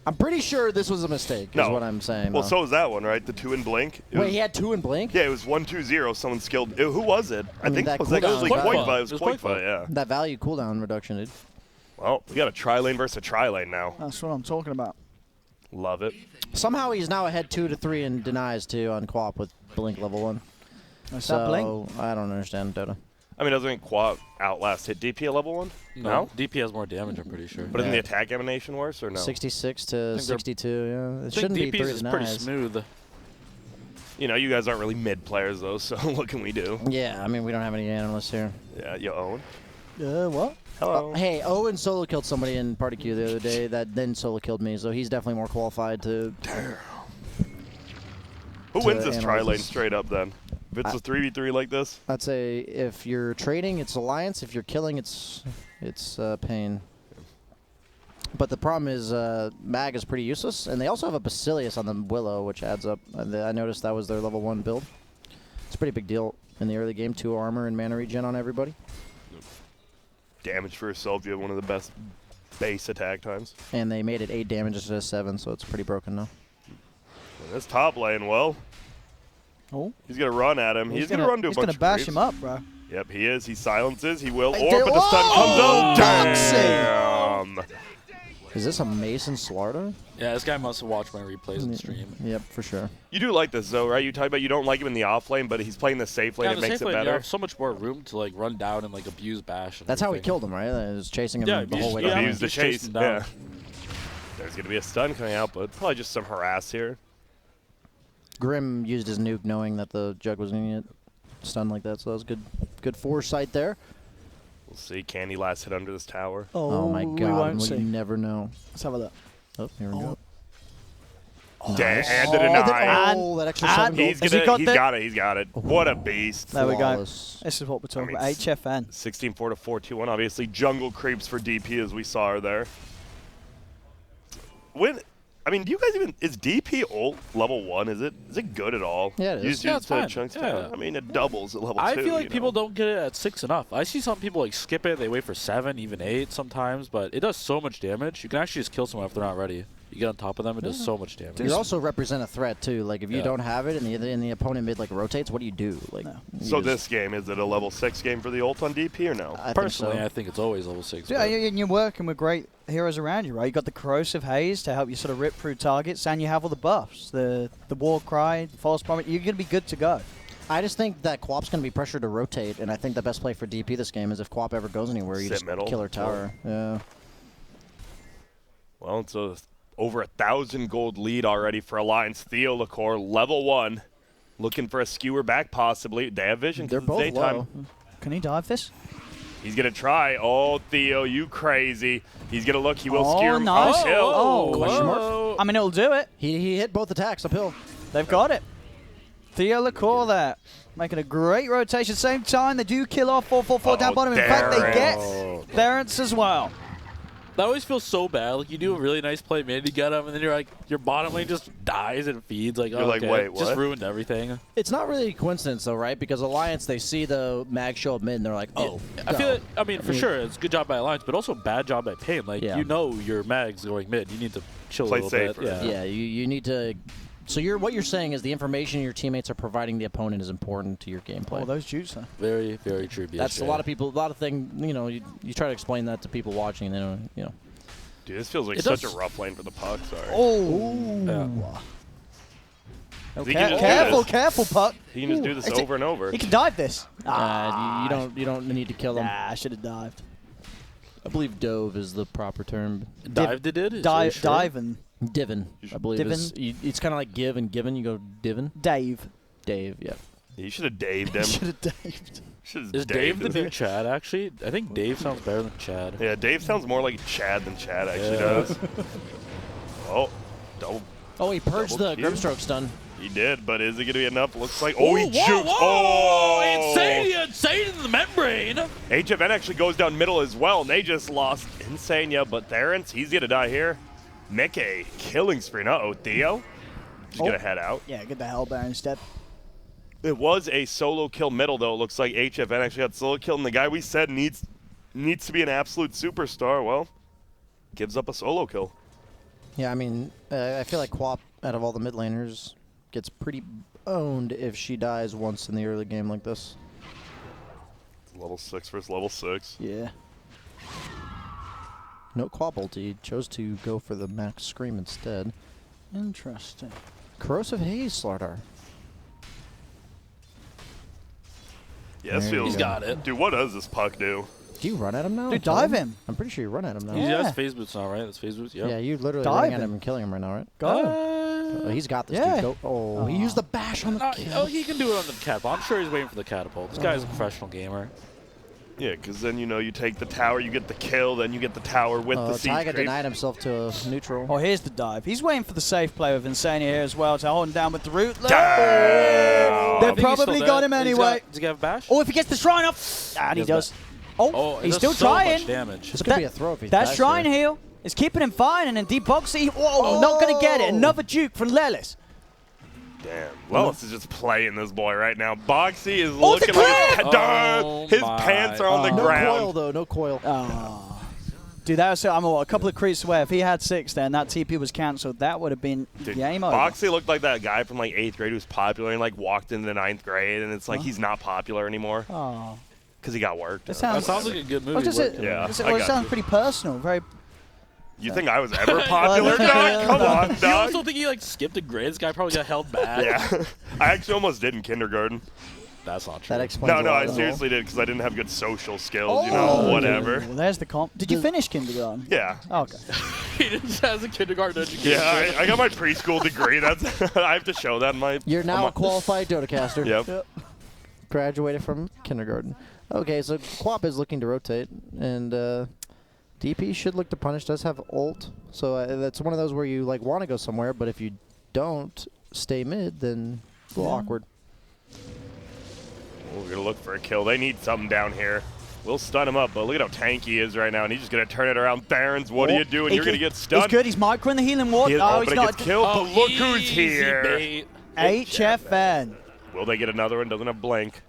I'm pretty sure this was a mistake, is what I'm saying. Well, so was that one, right? The 2 in Blink? Wait, he had 2 in Blink? Yeah, it was 1-2-0. Someone skilled. Who was it? I think that it was like cooldown. It was Quake, yeah. That value cooldown reduction, dude. Well, we got a tri-lane versus a tri-lane now. That's what I'm talking about. Love it. Somehow he's now ahead 2-3 in denies, too, on Quap with Blink level 1. That's that Blink? I don't understand Dota. I mean, doesn't Quap Outlast hit DP at level 1? No? DP has more damage, I'm pretty sure. But isn't the attack animation worse, or no? 66 to 62, yeah. It shouldn't be 3 denies. is pretty smooth. You know, you guys aren't really mid players, though, so what can we do? Yeah, I mean, we don't have any analysts here. Yeah, you own. What? Hello. Hey, Owen solo killed somebody in party queue the other day that then solo killed me, so he's definitely more qualified to... Who wins this analyze tri-lane this. straight up, then? If it's a 3v3 like this? I'd say if you're trading, it's Alliance. If you're killing, it's paiN. But the problem is Mag is pretty useless, and they also have a Basilius on the Willow, which adds up. I noticed that was their level 1 build. It's a pretty big deal in the early game. 2 armor and mana regen on everybody. Damage for yourself. You have one of the best base attack times. And they made it 8 damage instead of 7, so it's pretty broken now. And this top lane, well, he's going to run at him. He's going to run to a bunch of He's going to bash creeps. him up, bro. Yep, he is. He silences. He will. But did- the stun comes out. Boxing! Damn. Is this a Mason Slarter? Yeah, this guy must have watched my replays in stream. Yep, for sure. You do like this, though, right? You talk about you don't like him in the off lane, but he's playing the safe lane. Yeah, It the makes safe it lane, you better. have so much more room to like run down and like abuse bash. And That's how he everything. killed him, right? He was chasing him Yeah, the whole way down. Abuse the Just chase chase. him down. Yeah. There's going to be a stun coming out, but probably just some harass here. Grim used his nuke knowing that the Jug was going to get stunned like that, so that was good foresight there. We'll see. Can he last hit under this tower? Oh my we god, won't we see. never know. Let's have a look. Oh, here we go. Damn, and the deny. That extra 7 gold. He's Has he got got it. He's got it. What a beast. There we go. Flawless. This is what we're talking mean, about. HFN. 16-4 to 4-2-1. Obviously, jungle creeps for DP as we saw her there. I mean, do you guys even... Is DP ult level 1? Is it good at all? Yeah, it is. You just Yeah, use it's the fine. chunks Yeah. down. I mean, it doubles at level 2. I feel like you people know? don't get it at 6 enough. I see some people like skip it. They wait for 7, even 8 sometimes, but it does so much damage. You can actually just kill someone if they're not ready. You get on top of them, it does so much damage. You also represent a threat too. Like if you Yeah. don't have it and the opponent mid like rotates, what do you do? Like you So just- this game, is it a level 6 game for the ult on DP or no? I Personally, think so. I think it's always level 6. Yeah, but- and you're working with great heroes around you, right? You got the corrosive haze to help you sort of rip through targets, and you have all the buffs, the war cry, the false promise. You're gonna be good to go. I just think that Quap's going to be pressured to rotate, and I think the best play for DP this game is if Quap ever goes anywhere, you Sit just middle. kill her tower. Yeah. Well, it's over 1,000 gold lead already for Alliance. Theo Lacor, level 1. Looking for a skewer back, possibly. They have vision. 'cause They're it's both daytime. low. Can he dive this? He's going to try. Oh, Theo, you crazy. He's going to look. He will skewer him nice. uphill. Oh, Question mark? whoa. I mean, it'll do it. He hit both attacks uphill. They've got it. Theo Lacor there. Making a great rotation. Same time, they do kill off 4-4-4 down bottom. In fact, they get Barents as well. That always feels so bad. Like you do a really nice play, mid, you get him, and then you're like, your bottom lane just dies and feeds. Like, You're like, okay, wait, just what? ruined everything. It's not really a coincidence though, right? Because Alliance, they see the mag show up mid, and they're like, oh. I go. feel it. I mean, for sure, it's a good job by Alliance, but also bad job by paiN. Like, Yeah. you know your mag's going mid. You need to chill Play a little safer. bit. Yeah, you need to. So what you're saying is the information your teammates are providing the opponent is important to your gameplay. Oh, those juice, huh? Very, very true. That's a lot of people. A lot of things. You try to explain that to people watching, and they don't. Dude, this feels like It such does- a rough lane for the puck. Sorry. Oh. He can just do Careful, this. careful, puck. He can just do this over and over. He can dive this. You don't need to kill them. Nah, I should have dived. I believe dove is the proper term. Dive did it? Diving. Divin, I believe. Divin? It's kind of like give and given. You go divin. Dave. Dave, yeah. You should have daved him. Should have daved. Is Dave the new Chad, actually? I think Dave sounds better than Chad. Yeah, Dave sounds more like Chad than Chad actually Yeah. does. Oh, double. Oh, he purged Double the Q. Grimstroke stun. He did, but is it going to be enough? Looks like. Oh, he juked. Oh, insane in the membrane. HFN actually goes down middle as well, and they just lost Insania, but Therence, he's going to die here. Mickey, killing spree. Uh-oh, Theo. Just going to head out. Yeah, get the Hellbear instead. It was a solo kill middle, though. It looks like HFN actually got solo kill, and the guy we said needs to be an absolute superstar, well, gives up a solo kill. Yeah, I mean, I feel like Quap, out of all the mid laners, gets pretty owned if she dies once in the early game like this. Level 6 versus level 6. Yeah. No Quap ulti, chose to go for the max scream instead. Interesting. Corrosive Haze, Slardar. Yes, He's got it. Dude, what does this puck do? Do you run at him now? Dude, dive him. I'm pretty sure you run at him now. He Yeah. has phase boots now, right? That's phase boots, yeah. Yeah, you literally Dive running at him. him and killing him right now, right? Go. He's got this, Yeah. dude. Go. Oh, he used the bash on the kill. Oh, he can do it on the catapult. I'm sure he's waiting for the catapult. This guy's a professional gamer. Yeah, because then, you take the tower, you get the kill, then you get the tower with the siege Taiga creep. denied himself to a neutral. Oh, here's the dive. He's waiting for the safe play with Insania here as well to hold him down with the root. Damn! They've probably got him anyway. Does he have bash? Oh, if he gets the shrine up. And he does. Oh, it he's does still so much trying. damage. This could be a throw if he's That back shrine here. heal is keeping him fine, and then deep boxy. Whoa, not going to get it. Another juke from Lelis. Damn. Lelis is just playing this boy right now. Boxy is Oh, looking the like clip! his Oh pants are on the No ground. coil, though. No coil. Oh. Dude, that was I'm a couple of creeps away. If he had 6 there and that TP was cancelled, that would have been Dude, game over. Boxy looked like that guy from like 8th grade who was popular and like walked into 9th grade, and it's like he's not popular anymore Oh. because he got worked. That That sounds, sounds like a good I movie. was just working. Yeah. it I got sounds you. pretty personal. Very. You think I was ever popular, dog? Come on, You dog. also think he like skipped a grade? This guy probably got held back. Yeah. I actually almost did in kindergarten. That's not true. That explains No, a lot I of it. seriously did because I didn't have good social skills, whatever. Well, there's the comp. Did you finish kindergarten? Yeah. Okay. He just has a kindergarten education. Yeah, I got my preschool degree. That's I have to show that in my. You're now on a qualified Dota caster. Yep. Graduated from kindergarten. Okay, so Quap is looking to rotate, and DP should look to punish. Does have ult, so that's one of those where you like want to go somewhere, but if you don't stay mid, then it's a little awkward. We're gonna look for a kill. They need something down here. We'll stun him up, but look at how tanky he is right now, and he's just gonna turn it around. Therence, what are you doing? You're gonna get stunned. He's good. He's microing the healing ward. He's He's it not. gets killed, but look who's easy here. bait. HFN. Will they get another one? Doesn't have blink.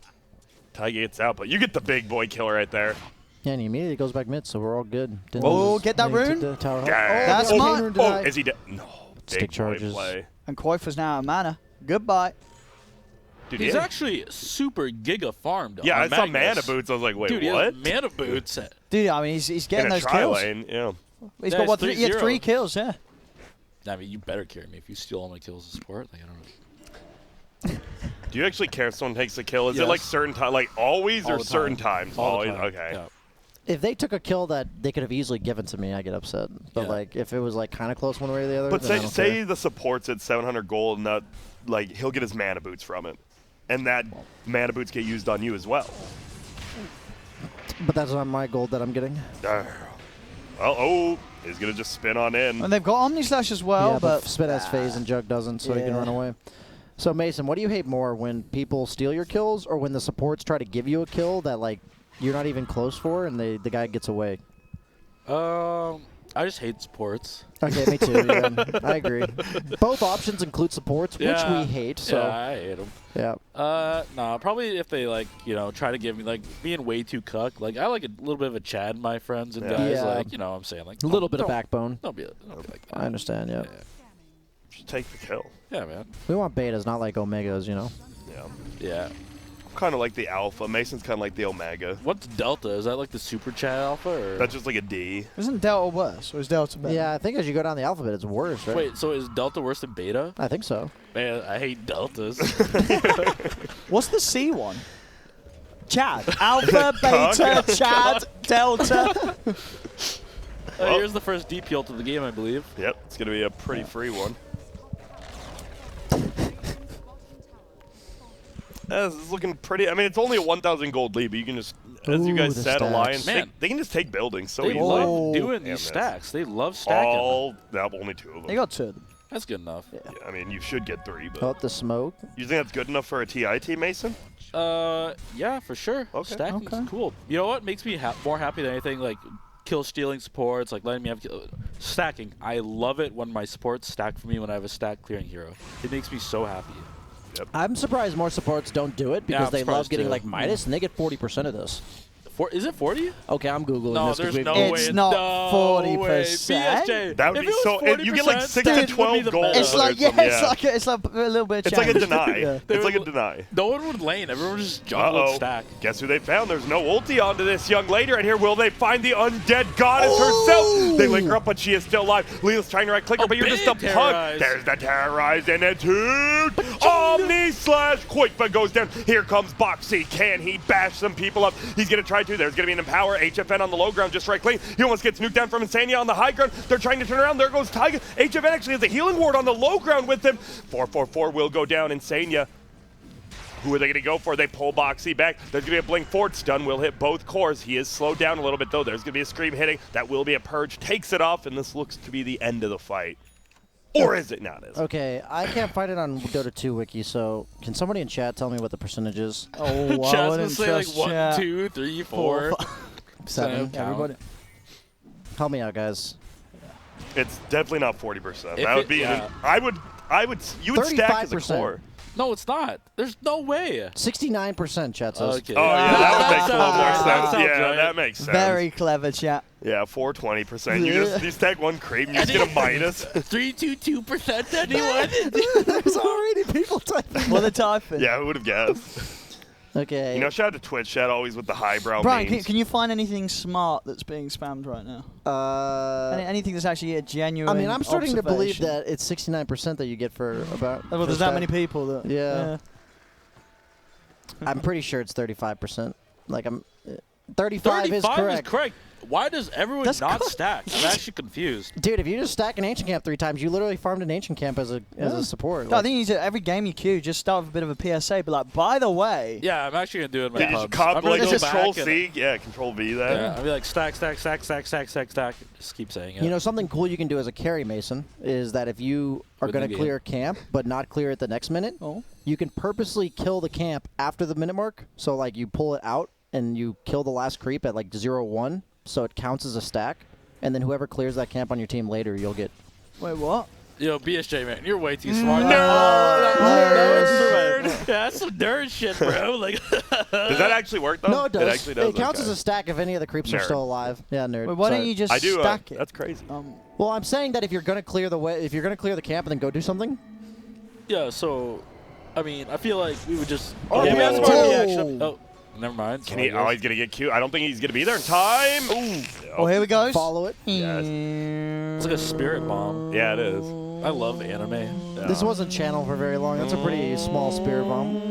Taiga gets out, but you get the big boy kill right there. Yeah, and he immediately goes back mid, so we're all good. Didn't Oh, lose get that anything rune? to the tower. That's oh, smart. rune Oh, denied. is he dead? No. Stick Big boy charges. play. And Koifa's now out of mana. Goodbye. Dude, He's yeah. actually super giga farmed. Yeah, on I saw Magnus. mana boots. I was like, wait, Dude, he what? has mana boots. Dude, I mean, he's getting In a those tri kills. lane, yeah. He's Yeah, got what? he's He had 3-0. 3 kills. Yeah. I mean, you better carry me if you steal all my kills as support. Like, I don't know. Do you actually care if someone takes a kill? Is it Yes. like certain time, like always, All or the certain time. times? All Always. the time. Okay. Yeah. If they took a kill that they could have easily given to me, I get upset. But Yeah. like, if it was like kind of close one way or the other, But then I say don't say care. the support's at 700 gold, and that like he'll get his mana boots from it, and that mana boots get used on you as well. But that's not my gold that I'm getting. Well, oh, he's gonna just spin on in. And they've got Omni Slash as well, yeah, but Spit has phase and Jug doesn't, so he can Yeah. run away. So Mason, what do you hate more, when people steal your kills, or when the supports try to give you a kill that like you're not even close for, and the guy gets away? I just hate sports. Okay, me too. Yeah, I agree. Both options include supports, which we hate. So yeah, I hate them. yeah. Nah, probably if they like, try to give me like being way too cuck. Like I like a little bit of a Chad in my friends and Yeah. guys. Yeah. Like, what I'm saying, like A little bit of don't- backbone. Don't be like that. I understand. Yeah. Just take the kill. Yeah, man. We want betas, not like omegas. Yeah. Yeah. I'm kind of like the alpha. Mason's kind of like the omega. What's Delta? Is that like the super Chad alpha? Or? That's just like a D. isn't Delta worse, or is Delta better? Yeah, I think as you go down the alphabet, it's worse, right? Wait, so is Delta worse than Beta? I think so. Man, I hate Deltas. What's the C one? Chad. Alpha, Beta, Chad, Delta. Here's the first DP ult of the game, I believe. Yep, it's gonna be a pretty free one. This is looking pretty. I mean, it's only a 1,000 gold lead, but you can just, as you Ooh, guys the said, stacks. Alliance, Man. they can just take buildings so They easily. love Oh. doing Yeah, these man. stacks. They love stacking. Only 2 of them. They got 2 of them. That's good enough. Yeah, I mean, you should get 3, but Oh, the smoke. you think that's good enough for a TI team, Mason? Yeah, for sure. Okay. Stacking's cool. You know what makes me more happy than anything? Like kill stealing supports, like letting me have stacking. I love it when my supports stack for me when I have a stack clearing hero. It makes me so happy. Yep. I'm surprised more supports don't do it because they love getting like Midas, and they get 40% of this. Is it 40? Okay, I'm googling No, this. there's no It's way. not no 40%. way. BSJ. That would be so. You get like 6 to 12 gold. It's like it's like a little bit. It's like a deny. Yeah. It's like a deny. No one would lane. Everyone would just jump and stack. Guess who they found? There's no ulti onto this young lady right here. Will they find the undead goddess herself? They link her up, but she is still alive. Leo's trying to right-click her, but you're just a punk. There's the terrorized and a dude. Omni slash Quickba goes down. Here comes Boxy. Can he bash some people up? He's going to try to. There's going to be an empower. HFN on the low ground, just right clean. He almost gets nuked down from Insania on the high ground. They're trying to turn around. There goes Taiga. HFN actually has a healing ward on the low ground with him. 444 will go down. Insania. Who are they going to go for? They pull Boxy back. There's going to be a blink forward. Stun will hit both cores. He is slowed down a little bit, though. There's going to be a scream hitting. That will be a purge. Takes it off, and this looks to be the end of the fight. Or is it not? Okay, I can't find it on Dota 2 wiki, so can somebody in chat tell me what the percentage is? Oh, wow. Chat's gonna say like 1, 2, 3, 4, 7. Everybody, help me out, guys. It's definitely not 40%. If That would it- be. yeah. You would stack as a 35%. core. No, it's not. There's no way. 69%, chat says. Okay. Oh yeah, that would make a little more That sense. sounds Yeah, right. that makes sense. Very clever, chat. Yeah, 420%. You stack one creep and you just get a minus. 322% anyone? There's already people typing. What a typing. Yeah, who would have guessed? Okay. You know, shout out to Twitch chat always with the highbrow Brian, memes. can you find anything smart that's being spammed right now? Anything that's actually a genuine I mean, I'm starting to believe observation? that it's 69% that you get for about. Well, there's that many people that. Yeah. I'm pretty sure it's 35%. Like 35 is correct. Why does everyone That's not correct. stack? I'm actually confused. Dude, if you just stack an ancient camp 3 times, you literally farmed an ancient camp as a support. No, I think you need to, every game you queue, just start with a bit of a PSA, but like, by the way. Yeah, I'm actually gonna do it in my Did you pubs. just I'm gonna go Control back C? Yeah, Control V that. Yeah, I'll be like stack. Just keep saying it. You know, something cool you can do as a carry, Mason, is that if you are Win going the to game. clear camp, but not clear it the next minute, you can purposely kill the camp after the minute mark. So, like, you pull it out and you kill the last creep at, like, 0-1, so it counts as a stack. And then whoever clears that camp on your team later, you'll get. Wait, what? Yo, BSJ, man, you're way too smart. Nerd! Yeah, that's some nerd shit, bro. Like, Does that actually work though? No, it does. It actually does. It counts okay. as a stack if any of the creeps are Nerd. still alive. Yeah, nerd. Wait, why Sorry. don't you just I do. stack it? That's crazy. Well, I'm saying that if you're going to clear the camp and then go do something. yeah, so, I mean, I feel like we would just. Oh, yeah, we have to whoa. be action. Oh, never mind. Can he? Oh, he's gonna get cute. I don't think he's gonna be there in time. Ooh. Oh, here we go. Follow it. Yes. It's like a spirit bomb. Yeah, it is. I love anime. Yeah. This wasn't channel for very long. That's a pretty small spirit bomb.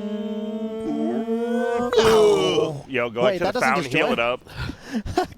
Yo, go Wait, back to the that doesn't fountain, heal destroy? it up.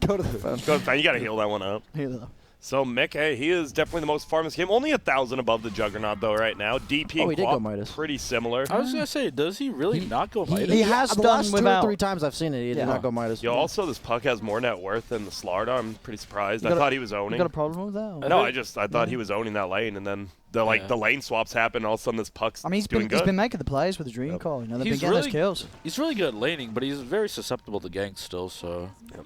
Go to the phone. Go to the fountain. You gotta heal that one up. Here, though. So Mick, hey, he is definitely the most farm in this game. Only 1,000 above the Juggernaut though right now. DP Oh, he did go Quap, Midas. pretty similar. I was gonna say, does he really not go Midas? He has the done last without. 2 or 3 times I've seen it. He Yeah. did not go Midas. Yo, also this puck has more net worth than the Slarda. I'm pretty surprised. I thought he was You owning. got a problem with that? or- No, I thought he was owning that lane, and then the Yeah. the lane swaps happen. And all of a sudden, this puck's I mean, doing he's good. been making the plays with the Dream Yep. Call. You know, they've He's been getting those really- kills. He's really good at laning, but he's very susceptible to ganks still. So, yeah.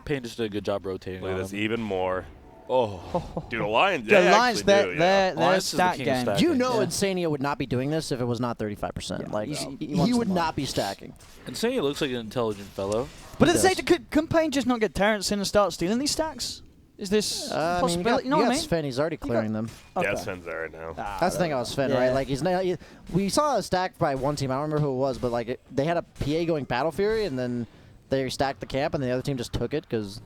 paiN just did a good job rotating. Look at on this him. even more. Oh, dude, Alliance. The they Alliance, actually do, they're Alliance is the stat king of game. stat. You know Yeah. Insania would not be doing this if it was not 35%. Yeah, like, he he wants would the not be stacking. Insania looks like an intelligent fellow. But at the He same does. time, can paiN just not get Terrence in and start stealing these stacks? Is this a I mean, possibility? You know what I mean? Sven, he's already clearing them. Yeah, Okay. Sven's there right now. That's the thing about Sven, Yeah. right? Like, we saw a stack by one team. I don't remember who it was, but like they had a PA going Battle Fury, and then they stacked the camp, and the other team just took it because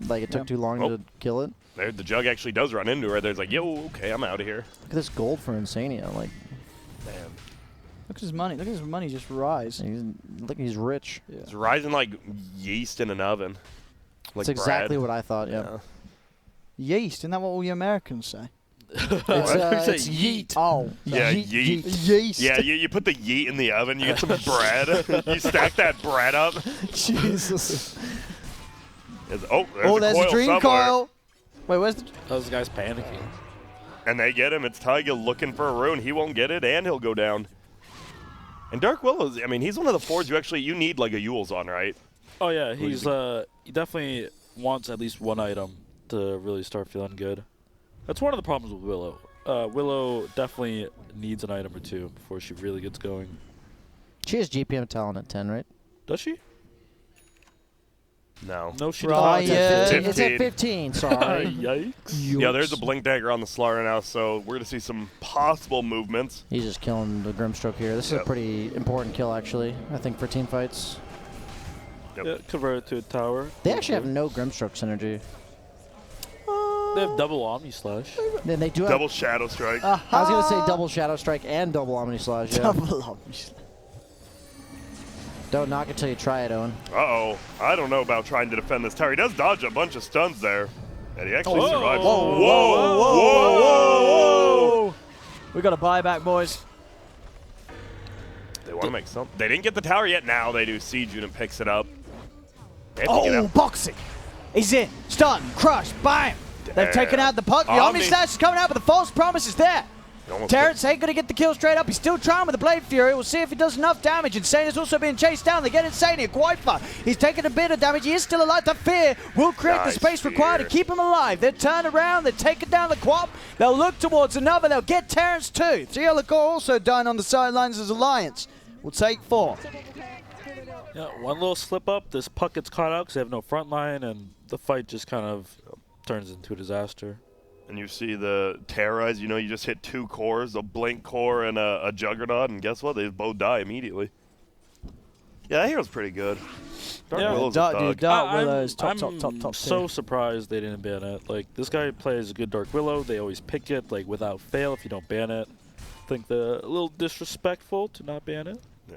like it took too long to kill it. There, the Jug actually does run into her. There's like, yo, okay, I'm out of here. Look at this gold for Insania. Like, Man, Look at his money. Look at his money just rise. he's rich. it's rising like yeast in an oven. Like That's exactly bread. what I thought. Yeah. Yeast. Isn't that what all you Americans say? It's yeet. Oh, Yeah, yeet. Yeast. Yeah, you put the yeet in the oven, you get some bread, you stack that bread up. Jesus. Oh, there's There's a a coil Dream somewhere. Coil. Wait, where's the... Those guys panicking. And they get him. It's Taiga looking for a rune. He won't get it, and he'll go down. And Dark Willow's, I mean, he's one of the fours you need like a Yule's on, right? Oh yeah, he's he definitely wants at least one item to really start feeling good. That's one of the problems with Willow. Willow definitely needs an item or two before she really gets going. She has GPM talent at 10, right? Does she? No. No, she Right, does not. It's at 15, sorry. Yikes. Yeah, there's a Blink Dagger on the Slar now, so we're going to see some possible movements. He's just killing the Grimstroke here. This is a pretty important kill, actually, I think, for team fights. Yep. Yeah, convert it to a tower. They actually have no Grimstroke synergy. They have double Omni Slash. Then they do have... Double Shadow Strike. I was going to say double Shadow Strike and double Omni Slash, yeah. Double Omni Slash. Don't knock it till you try it, Owen. Uh-oh. I don't know about trying to defend this tower. He does dodge a bunch of stuns there. And he actually survives. Whoa, whoa, whoa, whoa, whoa. We got a buyback, boys. They want to make some. They didn't get the tower yet. Now they do. Siege Unit picks it up. They have to get out. Boxing. He's in. Stun. Crush. Bam. They've taken out the puck. The Omni Slash is coming out, but the false promise is there. Terrence ain't going to get the kill straight up. He's still trying with the Blade Fury. We'll see if he does enough damage. Insane is also being chased down. They get Insane here quite far. He's taking a bit of damage. He is still alive. The Fear will create the space required to keep him alive. They turn around. They're taking down the Quap. They'll look towards another. They'll get Terrence too. Triolicore also dying on the sidelines as Alliance. We'll take 4. Yeah, one little slip up. This puck gets caught out because they have no front line, and the fight just kind of turns into a disaster. And you see the Terrorize, you know, you just hit 2 cores, a Blink core and a Juggernaut, and guess what? They both die immediately. Yeah, that hero's pretty good. Dark Willow's a thug. Dark Willow's top. I'm so surprised they didn't ban it. Like, this guy plays a good Dark Willow. They always pick it, like, without fail if you don't ban it. I think they're a little disrespectful to not ban it. Yeah.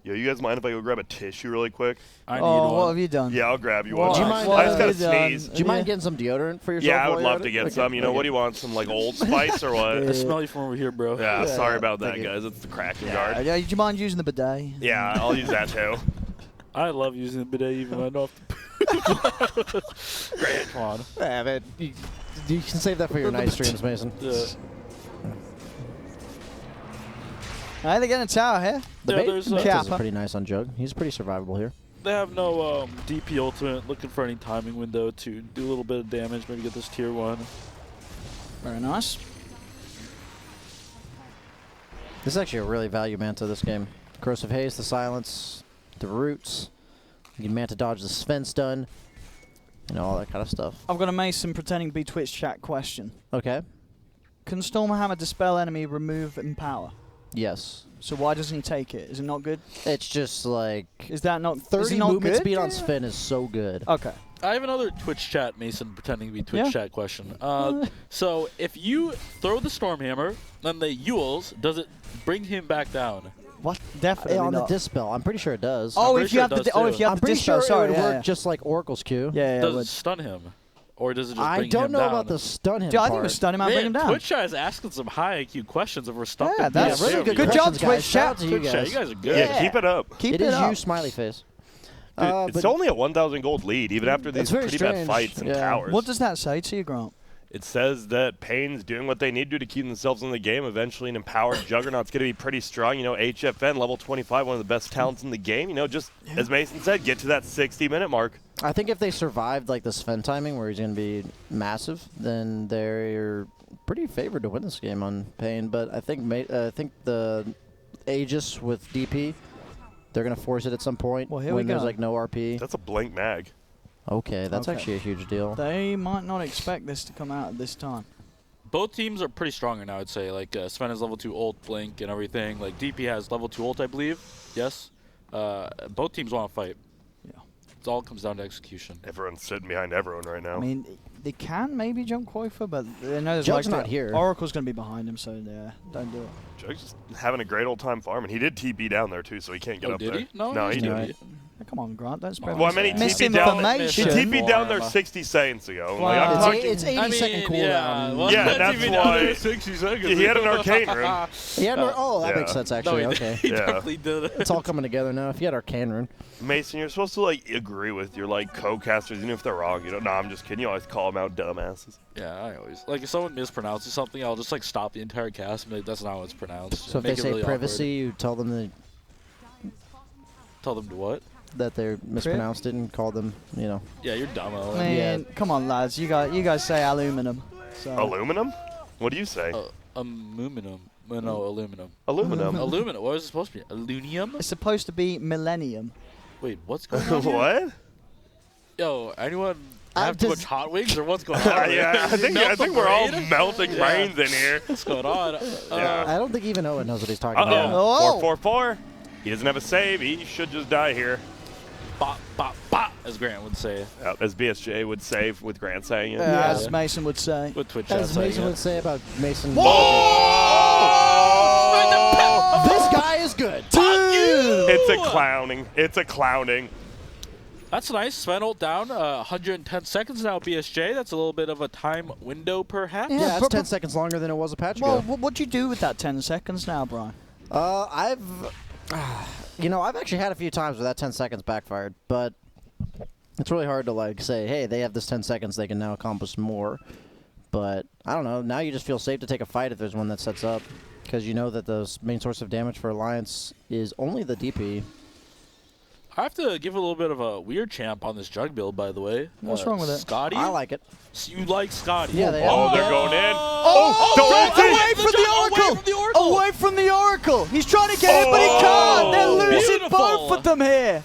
Yo, you guys mind if I go grab a tissue really quick? I need one. What have you done? Yeah, I'll grab you one. Do you mind, I just got to sneeze. Do you mind getting some deodorant for yourself? Yeah, I would love to get some. You know, what do you want? Some, like, Old Spice or what? I smell you from over here, bro. Yeah, sorry about that, guys. It's the cracking guard. Do you mind using the bidet? Yeah, I'll use that, too. I love using the bidet even when I don't have to. Great. Come on. Yeah, man. You can save that for your night streams, Mason. Yeah. They're getting a tower here. The Yeah, bait there's, is pretty nice on Jug. He's pretty survivable here. They have no DP ultimate. Looking for any timing window to do a little bit of damage. Maybe get this tier 1. Very nice. This is actually a really value Manta this game. Corrosive Haze, the Silence, the Roots. You can Manta dodge the Sven stun. You know, all that kind of stuff. I've got a Mason pretending to be Twitch chat question. Okay. Can Stormhammer dispel enemy, remove, empower? Yes. So why doesn't he take it? Is it not good? It's just like... Is that not... 30 not movement good? speed on Sven is so good. Okay. I have another Twitch chat, Mason, pretending to be Twitch chat question. So if you throw the Stormhammer, then the Yules, does it bring him back down? What? Definitely on not. the Dispel, I'm pretty sure it does. Oh, I'm if you have the I'm pretty Dispel, sure sorry, it would work just like Oracle's Q. Yeah, does it stun him? Or does it just bring him down? I don't know about the stun him Dude, I part. think it was stun him and bring him down. Twitch chat is asking some high IQ questions if we're stumping. Yeah, that's really good. Good job, questions, Twitch guys. Shout out chat. to you Twitch chat, you guys are good. Yeah, keep it up. Keep it it is up. you, smiley face. Dude, it's only a 1,000 gold lead, even after these pretty bad fights and towers. What does that say to you, Grant? It says that paiN's doing what they need to keep themselves in the game. Eventually, an empowered Juggernaut's going to be pretty strong. You know, HFN, level 25, one of the best talents in the game. You know, just as Mason said, get to that 60-minute mark. I think if they survived like the Sven timing where he's going to be massive, then they're pretty favored to win this game on paiN. But I think the Aegis with DP, they're going to force it at some point when there's like no RP. That's a Blink Mag. Okay, that's actually a huge deal. They might not expect this to come out at this time. Both teams are pretty strong right now, I'd say. Like, Sven has level 2 ult, Blink, and everything. Like, DP has level 2 ult, I believe. Yes. Both teams want to fight. Yeah. It all comes down to execution. Everyone's sitting behind everyone right now. I mean, they can maybe jump Koifa, but they know there's Jug's not here. Oracle's going to be behind him, so yeah, don't do it. Jug's just having a great old time farming. He did TP down there, too, so he can't get up did there. He? No, he didn't. didn't. Come on, Grant, don't spread Well, I mean, he misinformation. TP'd down there 60 seconds ago. Wow. Like, I'm talking, It's 80-second cooldown. Well, Yeah, that's TP'd why- down there 60 seconds. he had an arcane rune. That Yeah. makes sense, actually. Okay. He Yeah. definitely did it. It's all coming together now. If you had Arcane Rune. Mason, you're supposed to like agree with your like co-casters, even if they're wrong. You know, no, I'm just kidding. You always call them out dumbasses. Yeah, I always like if someone mispronounces something, I'll just like stop the entire cast and be like, that's not how it's pronounced. So if Make they it say really privacy, awkward. you tell them Tell them to what? that they mispronounced it and call them, you know. Yeah, you're dumb. Owen. Man, come on, lads. You guys say aluminum. So. Aluminum? What do you say? Aluminum. No, aluminum. Aluminum. Aluminum. What is it supposed to be? Alunium? It's supposed to be millennium. Wait, what's going on? Here? What? Yo, anyone have too much hot wings or what's going on? Yeah, I think we're all melting brains in here. What's going on? Yeah. I don't think even Owen knows what he's talking Uh-oh. about. Oh. 4-4-4. He doesn't have a save. He should just die here. Bop, bop, bop, as Grant would say. As BSJ would say with Grant saying it. As Mason would say. With Twitch As chat Mason saying would say about Mason. Oh! This guy is good. It's a clowning. It's a clowning. That's nice. Sven ult down. 110 seconds now, BSJ. That's a little bit of a time window, perhaps. Yeah, that's 10 seconds longer than it was a patch Well, ago. what'd you do with that 10 seconds now, Brian? I've actually had a few times where that 10 seconds backfired, but it's really hard to like say, hey, they have this 10 seconds, they can now accomplish more. But I don't know. Now you just feel safe to take a fight if there's one that sets up, because you know that the main source of damage for Alliance is only the DP. I have to give a little bit of a weird champ on this jug build, by the way. What's wrong with it? Scotty? I like it. So you like Scotty? Yeah, they Oh, are. they're going in. Away from the Oracle! Away from the Oracle! He's trying to get it, but he can't! They're losing Beautiful. both of them here!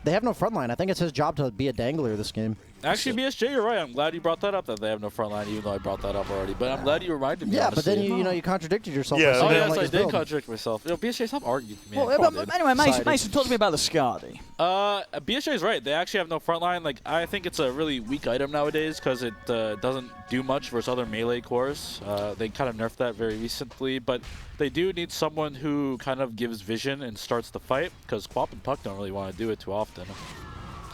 They have no front line. I think it's his job to be a dangler this game. Actually, BSJ, you're right. I'm glad you brought that up, that they have no front line, even though I brought that up already. But I'm glad you reminded me. Yeah, but then honestly. you contradicted yourself. Yeah. by Oh, saying Oh, you yes, don't like I his did build. contradict myself. You know, BSJ, stop arguing with me. Well, Come on, but dude. anyway, Mason, Excited. talk to me about the Scardy. BSJ is right. They actually have no front line. Like, I think it's a really weak item nowadays because it doesn't do much versus other melee cores. They kind of nerfed that very recently, but they do need someone who kind of gives vision and starts the fight because Quap and Puck don't really want to do it too often.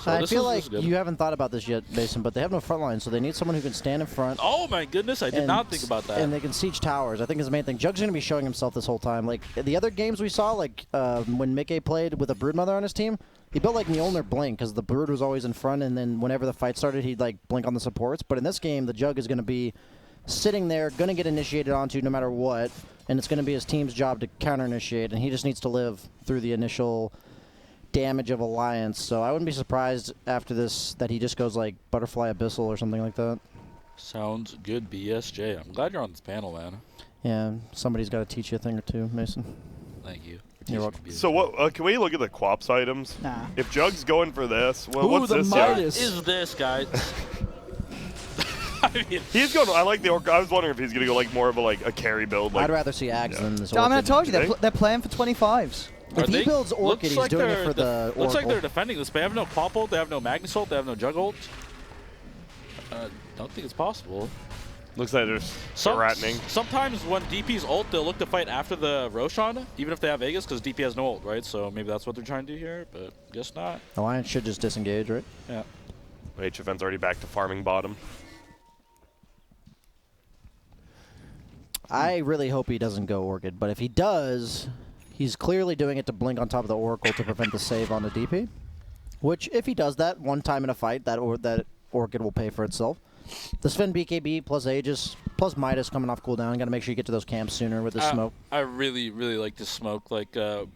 So I this feel is like good. you haven't thought about this yet, Mason, but they have no front line, so they need someone who can stand in front. Oh my goodness, I did not think about that. And they can siege towers. I think is the main thing. Jug's going to be showing himself this whole time. Like the other games we saw, like when Mickey played with a Broodmother on his team, he built like Mjolnir Blink because the Brood was always in front, and then whenever the fight started, he'd like blink on the supports. But in this game, the Jug is going to be sitting there, going to get initiated onto no matter what, and it's going to be his team's job to counter-initiate, and he just needs to live through the initial damage of Alliance. So I wouldn't be surprised after this that he just goes like Butterfly Abyssal or something like that. Sounds good, BSJ. I'm glad you're on this panel, man. Yeah, somebody's got to teach you a thing or two, Mason. Thank you. You're welcome. So what? Can we look at the Quaps items? Nah. If Jug's going for this, well, Ooh, what's the this? Midas. Is this, guys? I mean, He's going. I like the Orc. I was wondering if he's gonna go like more of a carry build. Like, I'd rather see Ags than this. I mean, I Orchid. told you, They- they're playing for 25s. If he builds Orchid, looks he's like doing it they're for the Looks like Oracle. they're defending this. They have no Pop ult, they have no Magnus ult, they have no Jug ult. Don't think it's possible. looks like they're threatening. Sometimes when DP's ult, they'll look to fight after the Roshan, even if they have Aegis, because DP has no ult, right? So maybe that's what they're trying to do here, but guess not. Alliance should just disengage, right? Yeah. HFN's already back to farming bottom. I really hope he doesn't go Orchid, but if he does, he's clearly doing it to blink on top of the Oracle to prevent the save on the DP. Which, if he does that one time in a fight, that Orchid will pay for itself. The Sven BKB plus Aegis plus Midas coming off cooldown. Got to make sure you get to those camps sooner with the smoke. I really, really like this smoke. Like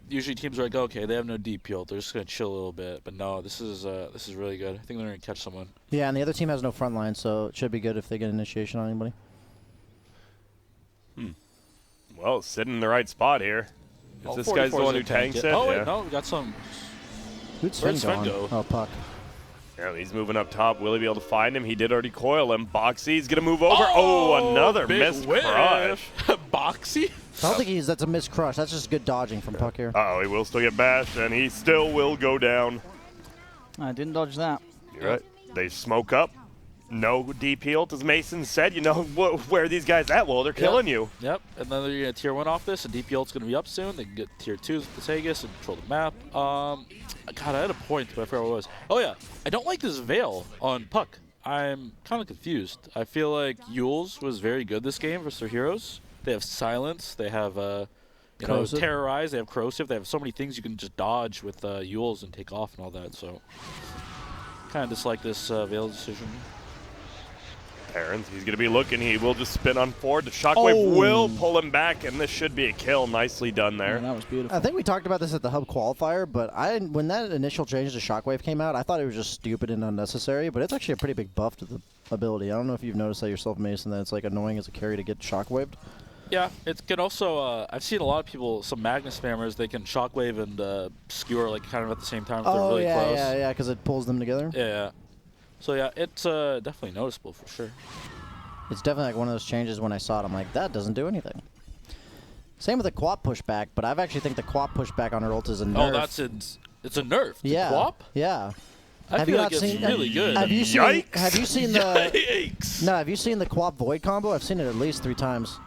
usually teams are like, okay, they have no DP ult, they're just gonna chill a little bit. But no, this is really good. I think they're gonna catch someone. Yeah, and the other team has no front line, so it should be good if they get initiation on anybody. Well, sitting in the right spot here. If this guy's the 44's one a who tanks tank. it. Oh yeah. wait, no, we got some. Who'd Where'd Sven Sven go? go? Oh, Puck. Yeah, he's moving up top. Will he be able to find him? He did already coil him. Boxy's gonna move over. Oh, another big missed whiff. crush. Boxy. I don't think that's a missed crush. That's just good dodging from Puck here. Uh oh, he will still get bashed, and he still will go down. I didn't dodge that. You're right. They smoke up. no DP ult, as Mason said. You know where are these guys at? Well, they're killing you. Yep, and then they're going to tier 1 off this, and DP ult's going to be up soon. They can get tier 2s with the Sagus and control the map. God, I had a point, but I forgot what it was. Oh, yeah. I don't like this Veil on Puck. I'm kind of confused. I feel like Yules was very good this game versus their heroes. They have Silence. They have, you know, Terrorize. They have Corrosive. They have so many things you can just dodge with Yules and take off and all that. So, kind of dislike this Veil decision. Terrence, he's going to be looking. He will just spin on forward. The Shockwave will pull him back, and this should be a kill. Nicely done there. That was beautiful. I think we talked about this at the Hub qualifier, but when that initial change to Shockwave came out, I thought it was just stupid and unnecessary, but it's actually a pretty big buff to the ability. I don't know if you've noticed that yourself, Mason, that it's like annoying as a carry to get Shockwaved. Yeah, it can also, I've seen a lot of people, some Magnus spammers, they can Shockwave and skewer like kind of at the same time if they're really close. yeah, because it pulls them together. Yeah. So yeah, it's definitely noticeable for sure. It's definitely like one of those changes when I saw it, I'm like, that doesn't do anything. Same with the Quap pushback, but I actually think the Quap pushback on her ult is a nerf. Oh, it's a nerf. Yeah. Quap? Yeah. I feel like it's really good. Have you seen the Yikes! No, have you seen the Quap Void combo? I've seen it at least 3 times.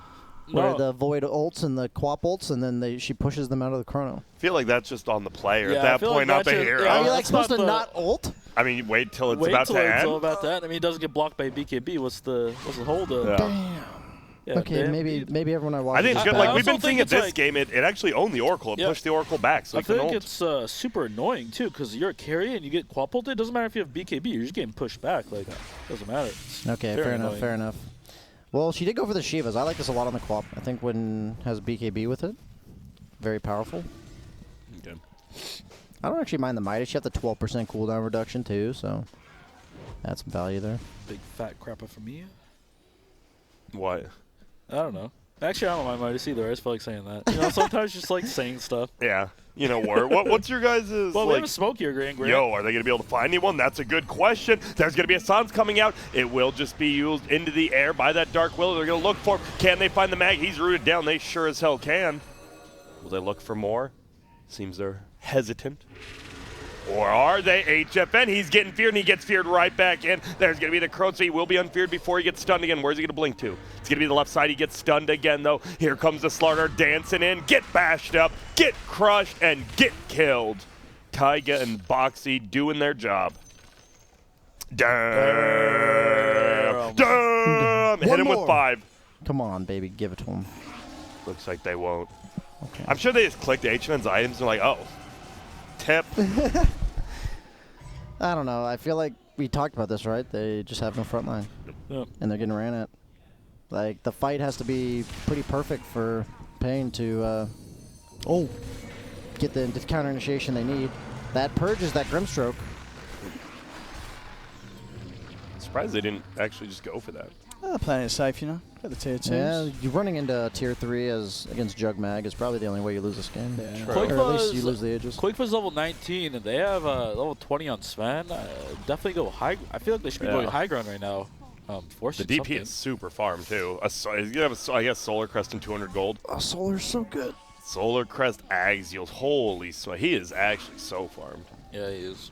Where the Void ults and the Quap ults, and then she pushes them out of the chrono. I feel like that's just on the player Yeah, at that point, like not the hero. Are you like supposed to not ult? I mean, wait till it's Wait about till to it's end. all about that. I mean, it doesn't get blocked by BKB. What's the hold? Yeah. Damn. Yeah, Okay, damn. maybe everyone I watch. I think it's I- good. I Like we've also been seeing think at it's this like- game, it actually owned the Oracle. It Yeah. pushed the Oracle back, so I it can think ult. it's super annoying too, because you're a carry and you get Quap ulted. It doesn't matter if you have BKB. You're just getting pushed back. Like, doesn't matter. It's Okay, very fair enough, annoying. fair enough. Well, she did go for the Shivas. I like this a lot on the Quap. I think when has BKB with it, very powerful. Okay. I don't actually mind the Midas. You have the 12% cooldown reduction too, so that's some value there. Big fat crapper for me. What? I don't know. Actually, I don't mind Midas either. I just feel like saying that. You know, sometimes just like saying stuff. Yeah. You know, what's your guys' Well, we have a smoke here, Grant. Yo, are they going to be able to find anyone? That's a good question. There's going to be a Sans coming out. It will just be used into the air by that Dark Willow. They're going to look for him. Can they find the mag? He's rooted down. They sure as hell can. Will they look for more? Seems they're hesitant. Or are they? HFN, he's getting feared, and he gets feared right back in. There's going to be the Crow, so he will be unfeared before he gets stunned again. Where's he going to blink to? It's going to be the left side. He gets stunned again, though. Here comes the Slaughter dancing in. Get bashed up, get crushed, and get killed. Taiga and Boxy doing their job. Damn. Damn. Hit him with 5. Come on, baby, give it to him. Looks like they won't. Okay. I'm sure they just clicked HFN's items and like, oh, tip. I don't know. I feel like we talked about this, right? They just have no front line, Yep. and they're getting ran at. Like, the fight has to be pretty perfect for paiN to get the counter initiation they need. That purges that Grimstroke. Surprised they didn't actually just go for that. Playing it safe, you know. Got the tier 2s. Yeah, you're running into tier 3 against Jugmag is probably the only way you lose this game. Yeah. True. Or at least you Quickfuzz- lose the Aegis. Quickfuzz level 19, and they have level 20 on Sven. Definitely go high. I feel like they should be Yeah. going high ground right now. The Forcing DP something. is super farm too. He's gonna have I guess Solar Crest and 200 gold. Oh, Solar's so good. Solar Crest Axials. Holy sweat. He is actually so farmed. Yeah, he is.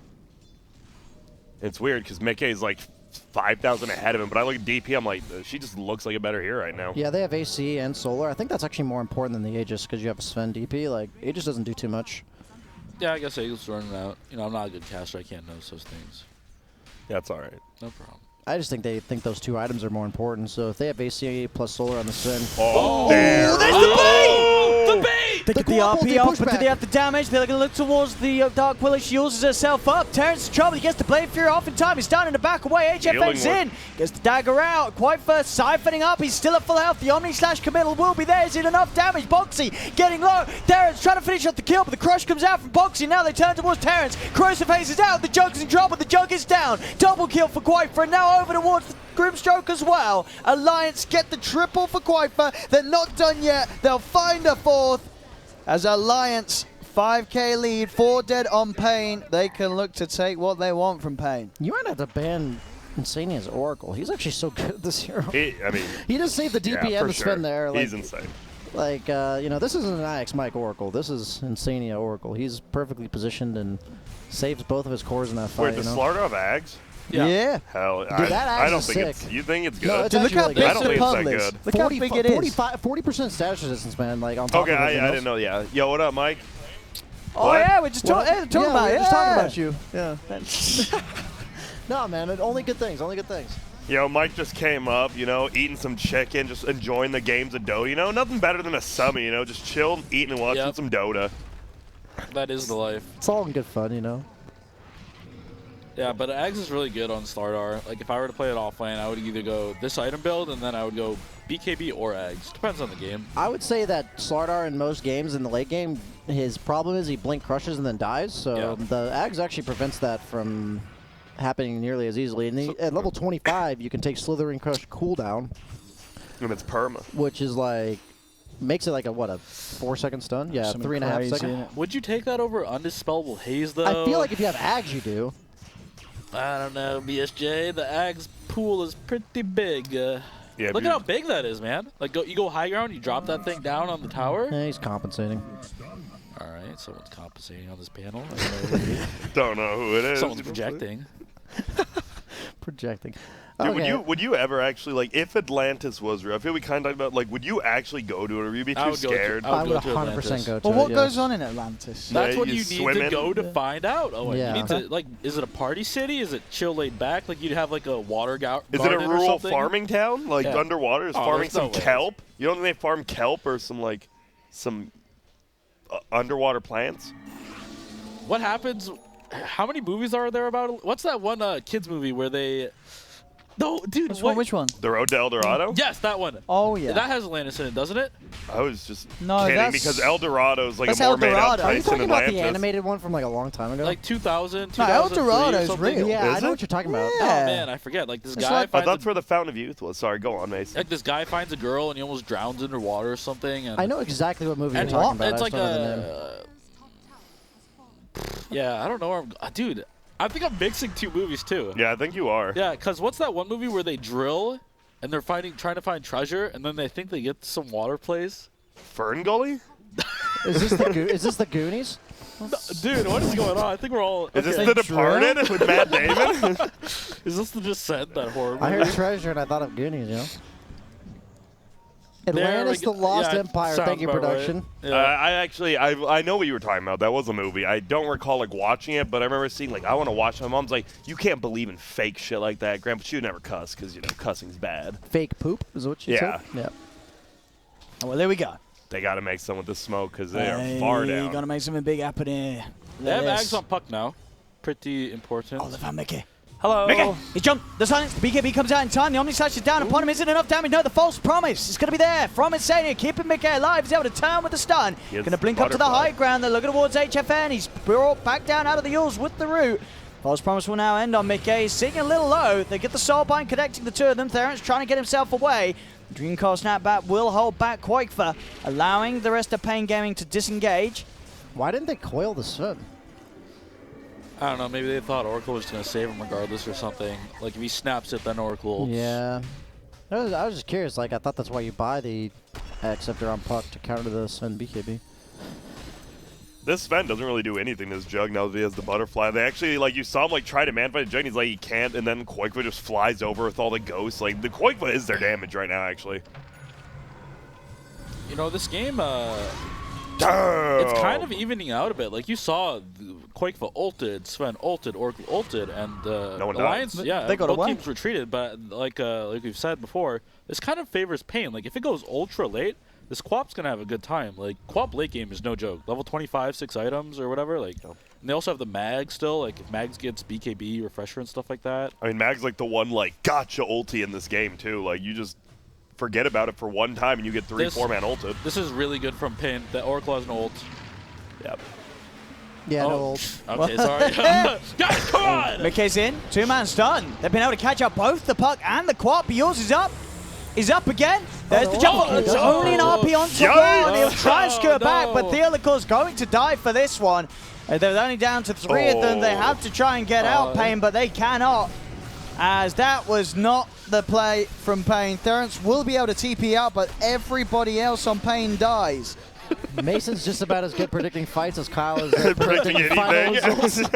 It's weird because Mickey is like 5,000 ahead of him, but I look at DP, I'm like, she just looks like a better hero right now. Yeah, they have AC and Solar. I think that's actually more important than the Aegis because you have Sven DP. Like, Aegis doesn't do too much. Yeah, I guess Eagles running out. You know, I'm not a good caster. I can't notice those things. That's all right. No problem. I just think they think those 2 items are more important. So if they have AC plus Solar on the Sven, Oh, there. there's the Oh! The bait! They The get the Quap RP ulti off, but do pushback. they have the damage? They're going to look towards the Dark Willow. She uses herself up. Terrence in trouble. He gets the Blade Fury off in time. He's starting to back away. HFN's Dealing in. Gets the dagger out. Quite first. Siphoning up. He's still at full health. The Omni slash committal will be there. Is it enough damage? Boxy getting low. Terrence trying to finish off the kill, but the crush comes out from Boxy. Now they turn towards Terrence. Corrosive Haze is out. The Jug's in trouble. The Jug is down. Double kill for Quaifa. And now over towards the Grimstroke as well. Alliance get the triple for Quaifa. They're not done yet. They'll find a 4th. As Alliance, 5k lead, 4 dead on paiN. They can look to take what they want from paiN. you might have to ban Insania's Oracle. He's actually so good at this hero. I mean, He just saved the DP yeah, and for the sure. Sven there. Like, He's insane. Like, you know, this isn't an IX Mike Oracle. This is Insania Oracle. He's perfectly positioned and saves both of his cores in that fight. Wait, the you know? Slaughter of Ags? Yeah. Hell, Dude, I that don't is think sick. it's. You think it's good? No, it's Dude, look how actually big I really don't the think it's puzzle that is. good. Look how big it is. 40% status resistance, man. Like on top Okay, of everything I else. didn't know. Yeah. Yo, what up, Mike? Oh, What? yeah, we're just talking about we're it. just talking Yeah. about you. Yeah. No, man. Only good things. Only good things. Yo, Mike just came up, you know, eating some chicken, just enjoying the games of Dota. You know, nothing better than a summer, you know, just chill, eating and watching some Dota. That is the life. It's all in good fun, you know. Yeah, but Ags is really good on Slardar. Like, if I were to play it offlane, I would either go this item build, and then I would go BKB or Ags. Depends on the game. I would say that Slardar in most games in the late game, his problem is he blink crushes and then dies. So the Ags actually prevents that from happening nearly as easily. And at level 25, you can take Slithering Crush cooldown. And it's perma. Which is like, makes it like a 4-second stun? Yeah, Something 3.5 crazy, seconds. Would you take that over Undispellable Haze, though? I feel like if you have Ags, you do. I don't know, BSJ. The Ags pool is pretty big. Yeah, Look at how big that is, man. Like, you go high ground, you drop that thing down on the tower. Yeah, he's compensating. All right, someone's compensating on this panel. I don't know who it is. Don't know who it is. Someone's projecting. Projecting. Dude, Okay. would you ever actually, like, if Atlantis was real, I feel we kind of talked about, like, would you actually go to it, or would you be I too would go to- scared? I would go to 100% Atlantis. go to Well, what it, goes yes. on in Atlantis? That's Yeah, what you you need swim to in. go to find out. Oh, Yeah. you need to, like, is it a party city? Is it chill laid back? Like, you'd have, like, a water Is it a garden or rural something? farming town? Like, Yeah. underwater? Is Oh, farming there's no some way. kelp? You don't think they farm kelp or some, like, some underwater plants? What happens? How many movies are there about? What's that one kids movie where they? No, dude. Which one? The Road to El Dorado? Yes, that one. Oh, yeah. That has Atlantis in it, doesn't it? I was just No, kidding that's- because El Dorado is like that's a more El made up Dorado. Are you place than talking about Atlantis. the animated one from like a long time ago? Like 2000, No, El 2003 or Dorado's something? real. yeah, Is I know it? what you're talking about. Yeah. Oh man, I forget. Like this It's guy like- finds That's where the Fountain of Youth was. Sorry, go on, Mason. like this guy finds a girl and he almost drowns underwater or something. And I know exactly what movie you're And talking about. it's I like just don't know the name. yeah, I don't know where dude. I think I'm mixing two movies too. Yeah, I think you are. Yeah, because what's that one movie where they drill and they're trying to find treasure and then they think they get some water plays? Fern Gully? Is this the Goonies? No, dude, what is going on? I think we're all. Is this okay. The Departed with Matt Damon? Is this the Descent, that horror movie? I heard treasure and I thought of Goonies, you know? There we Atlantis, go. the Lost Yeah, Empire. sounds Thank you, about right. production. Yeah. I know what you were talking about. That was a movie. I don't recall like watching it, but I remember seeing like I want to watch. My mom's like, you can't believe in fake shit like that, Grandpa. But she would never cuss because you know cussing's bad. Fake poop is what she Yeah. said? Yeah. Oh, well, there we go. They got to make some with the smoke because they are far down. Got to make something big happen here. They have Yes. Ags on puck now. Pretty important. Oh, they found Mickey. Hello. Mickey, he jumped. The silence. BKB comes out in time. The Omni Slash is down upon him. Isn't enough damage. No, the false promise is going to be there from Insania. Keeping Mickey alive. He's able to turn with the stun. Yes, Going to blink up to the butterfly. high ground. They're looking towards HFN. He's brought back down out of the Yules with the root. False promise will now end on Mickey. He's sitting a little low. They get the Soulbind connecting the two of them. Theron's trying to get himself away. Dreamcast Snapback will hold back Quakefa, allowing the rest of paiN Gaming to disengage. Why didn't they coil the Sven? I don't know. Maybe they thought Oracle was going to save him regardless or something. Like if he snaps it, then Oracle. Yeah. I was just curious. Like, I thought that's why you buy the Acceptor on puck to counter the Sven BKB. This Sven doesn't really do anything to this Jug now that he has the butterfly. They actually, like, you saw him, like, try to manfight the Jug, and he's like, he can't, and then Quakefa just flies over with all the ghosts. Like, the Quakefa is their damage right now, actually. You know, this game, Damn. it's kind of evening out a bit. Like you saw, Quakefa ulted, Sven ulted, Oracle ulted, and No one died. Alliance, yeah, They got both away. teams retreated. But like we've said before, this kind of favors paiN. Like if it goes ultra late, this Quap's gonna have a good time. Like Quap late game is no joke. Level 25, 6 items or whatever. Like, and they also have the Mag still. Like if Mags gets BKB, refresher and stuff like that. I mean, Mag's like the one, like, gotcha ulti in this game, too. Like, you just forget about it for one time, and you get 3-4 man ulted. This is really good from paiN. That Oracle has an ult. Yep. Yeah, Oh, no old. Okay, sorry. Guys, come on! Mickey's in. Two-man stun. They've been able to catch up both the puck and the Quap. Yours is up. He's up again. There's the jump. Oh, It's no. only an RP on Yikes. one. He'll try and skirt back, but no. Theolical's going to die for this one. They're only down to 3 of them. They have to try and get out paiN, but they cannot. As that was not the play from paiN. Theron's will be able to TP out, but everybody else on paiN dies. Mason's just about as good predicting fights as Kyle is at Predicting predicting final anything. results.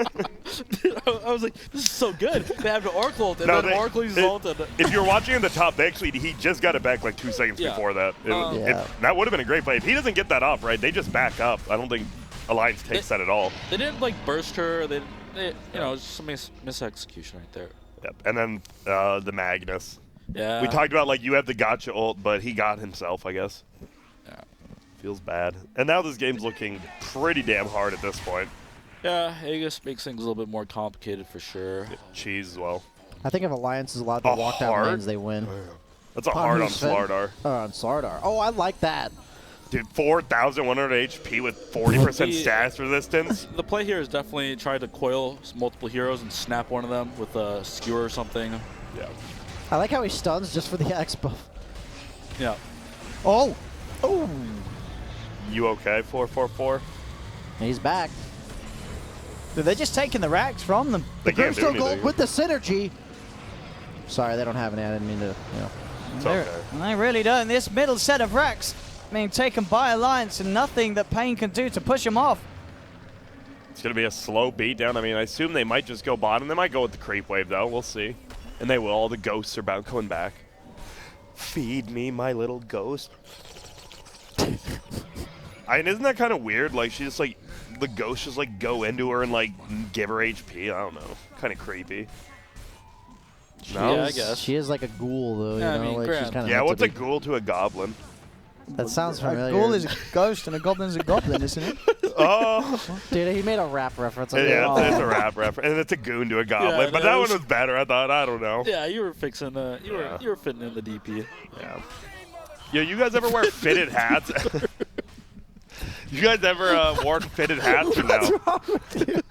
I was like, this is so good. They have the Oracle, and then Oracle uses ult. If you're watching in the top, he just got it back like 2 seconds before that. That would have been a great play. If he doesn't get that off, right, they just back up. I don't think Alliance takes that at all. They didn't like burst her. They you know, it's just some misexecution right there. Yep. And then the Magnus. Yeah. We talked about like you have the gotcha ult, but he got himself, I guess. Yeah. Feels bad. And now this game's looking pretty damn hard at this point. Yeah, Aegis makes things a little bit more complicated for sure. Cheese as well. I think if Alliance is allowed to walk down lanes, they win. That's a hard on Slardar. On Slardar. Oh, I like that. Dude, 4,100 HP with 40% status resistance. The play here is definitely try to coil multiple heroes and snap one of them with a skewer or something. Yeah. I like how he stuns just for the X buff. Yeah. Oh. Oh. You okay, 444? He's back. They're just taking the racks from them. They can't do Brimstone anything. Gold with the synergy. Sorry, they don't have any. I didn't mean to, It's okay. They really don't. This middle set of racks being taken by Alliance and nothing that paiN can do to push him off. It's going to be a slow beatdown. I mean, I assume they might just go bottom. They might go with the creep wave, though. We'll see. And they will. All the ghosts are about coming back. Feed me, my little ghost. Isn't that kind of weird? Like, she just, like, the ghosts just, like, go into her and, like, give her HP. I don't know. Kind of creepy. No? Yeah, I guess. She is like a ghoul, though. Yeah, you know, I mean, like grand. she's kind of. Yeah, what's a ghoul to a goblin? That sounds familiar. A ghoul is a ghost and a goblin's a goblin, isn't it? Oh. Dude, he made a rap reference. Yeah, it's a rap reference. And it's a goon to a goblin. Yeah, but that one was better, I thought. I don't know. Yeah, you were fixing. You were fitting in the DP. Yeah. Yo, you guys ever wear fitted hats? You guys ever worn fitted hats or no? What's wrong with you?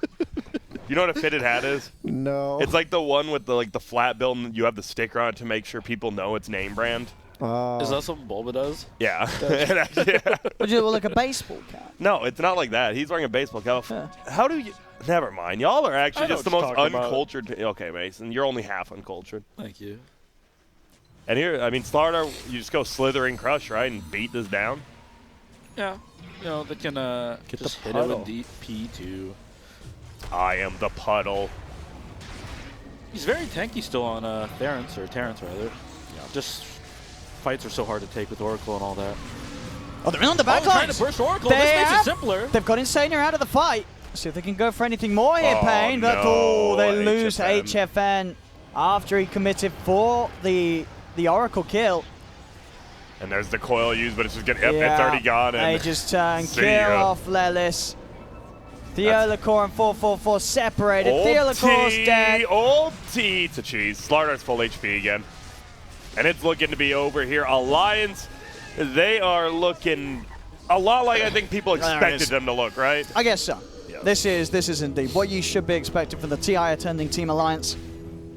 You know what a fitted hat is? No. It's like the one with the flat bill and you have the sticker on it to make sure people know it's name brand. Is that something Bulba does? Yeah. It actually, yeah. Would you like a baseball cap? No, it's not like that. He's wearing a baseball cap. Yeah. How do you... Never mind. Y'all are actually I know just the what most you're talking uncultured... Okay, Mason. You're only half uncultured. Thank you. And here, I mean, Slardar, you just go slithering crush, right, and beat this down? Yeah. You know, they can Get just the hit it with puddle. DP too. I am the puddle. He's very tanky still on Terrence rather. Yeah. Just fights are so hard to take with Oracle and all that. Oh, they're in on the back trying lines. to burst Oracle. They This makes have- it simpler. They've got Insania out of the fight. See if they can go for anything more here, Oh, paiN. But no, they lose HFN. HFN after he committed for the Oracle kill. And there's the coil used, but it's just getting... It's already gone. They And just turn see kill ya. off Lelis. Theolacor and 444 separated. Theolacor's dead. Ulti to cheese. Slardar's full HP again. And it's looking to be over here. Alliance, they are looking a lot like I think people expected them to look, right? I guess so. Yeah. This is indeed what you should be expecting from the TI attending Team Alliance.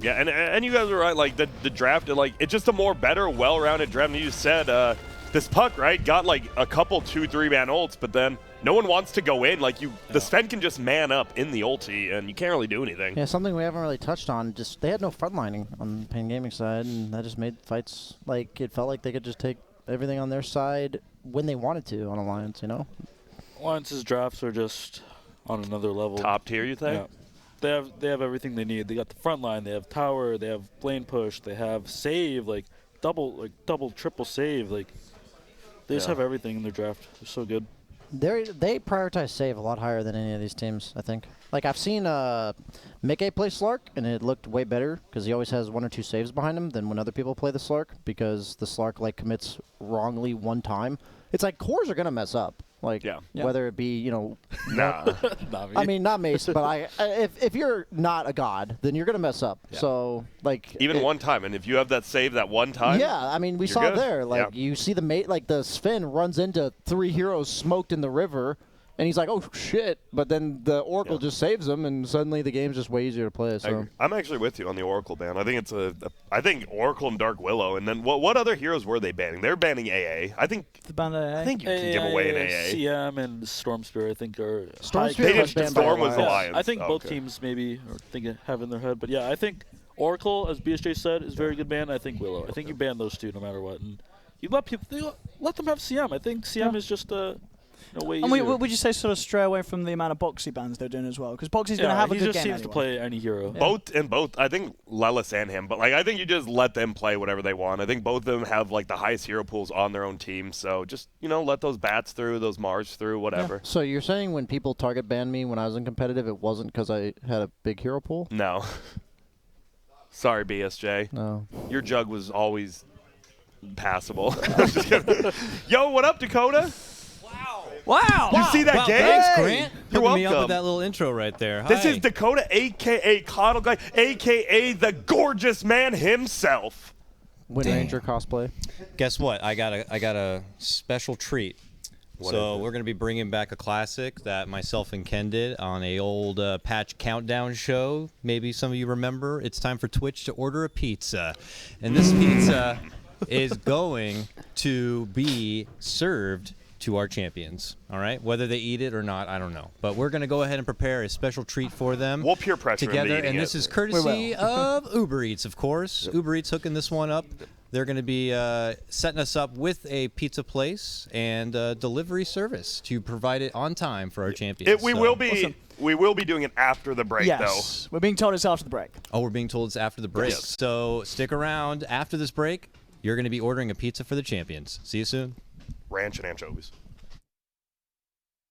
Yeah, and you guys are right. Like the draft, like it's just a more better, well-rounded draft. And you said this Puck, right, got like a couple 2-3-man ults, but then no one wants to go in. Like the Sven can just man up in the ulti, and you can't really do anything. Yeah, something we haven't really touched on. Just they had no frontlining on the paiN Gaming side, and that just made fights like it felt like they could just take everything on their side when they wanted to on Alliance. You know. Alliance's drafts are just on another level. Top tier, you think? Yeah. They have everything they need. They got the front line. They have tower. They have lane push. They have save, like double, triple save. Like they just have everything in their draft. They're so good. They prioritize save a lot higher than any of these teams, I think. Like, I've seen Mickey play Slark, and it looked way better because he always has 1 or 2 saves behind him than when other people play the Slark because the Slark, like, commits wrongly one time. It's like cores are going to mess up. Like, whether it be, you know... Nah. Not me. I mean, not Mace, but if you're not a god, then you're going to mess up. Yeah. So, like... Even one time, and if you have that save that one time... Yeah, I mean, we you're saw good. there. Like, you see the Sven runs into 3 heroes smoked in the river, and he's like, oh, shit. But then the Oracle just saves him, and suddenly the game's just way easier to play. So I'm actually with you on the Oracle ban. I think it's I think Oracle and Dark Willow, and then what other heroes were they banning? They're banning AA. I think you can give away an AA. CM and Storm Spirit, I think, are Storm high- Spirit They was did banned by Storm was Alliance. Alliance. I think Oh, both okay. teams maybe are thinking have in their head, but yeah, I think Oracle, as BSJ said, is very good ban. I think Willow. I think you ban those two no matter what, and you let them have CM. I think CM is just No way. And would you say sort of stray away from the amount of Boxy bans they're doing as well? Because Boxy's going to have a good game. He just seems anyway. to play any hero. Both. I think Lelis and him, but like I think you just let them play whatever they want. I think both of them have like the highest hero pools on their own team, so just let those bats through, those Mars through, whatever. Yeah. So you're saying when people target banned me when I was in competitive, it wasn't because I had a big hero pool? No. Sorry, BSJ. No. Your jug was always passable. Yo, what up, Dakota? Wow. You see that game? Thanks, Grant. You're Hooking me up welcome. with that little intro right there. This Hi. is Dakota, a.k.a. Coddle Guy, a.k.a. the gorgeous man himself. Wind Ranger cosplay. Guess what? I got a special treat. So we're going to be bringing back a classic that myself and Ken did on a old patch countdown show. Maybe some of you remember. It's time for Twitch to order a pizza. And this pizza is going to be served to our champions, all right? Whether they eat it or not, I don't know. But we're going to go ahead and prepare a special treat for them. We'll peer pressure together, and this is courtesy of Uber Eats, of course. Yep. Uber Eats hooking this one up. They're going to be setting us up with a pizza place and delivery service to provide it on time for our champions. We will be doing it after the break, yes. We're being told it's after the break. Oh, we're being told it's after the break. Yes. So stick around. After this break, you're going to be ordering a pizza for the champions. See you soon. Ranch and anchovies.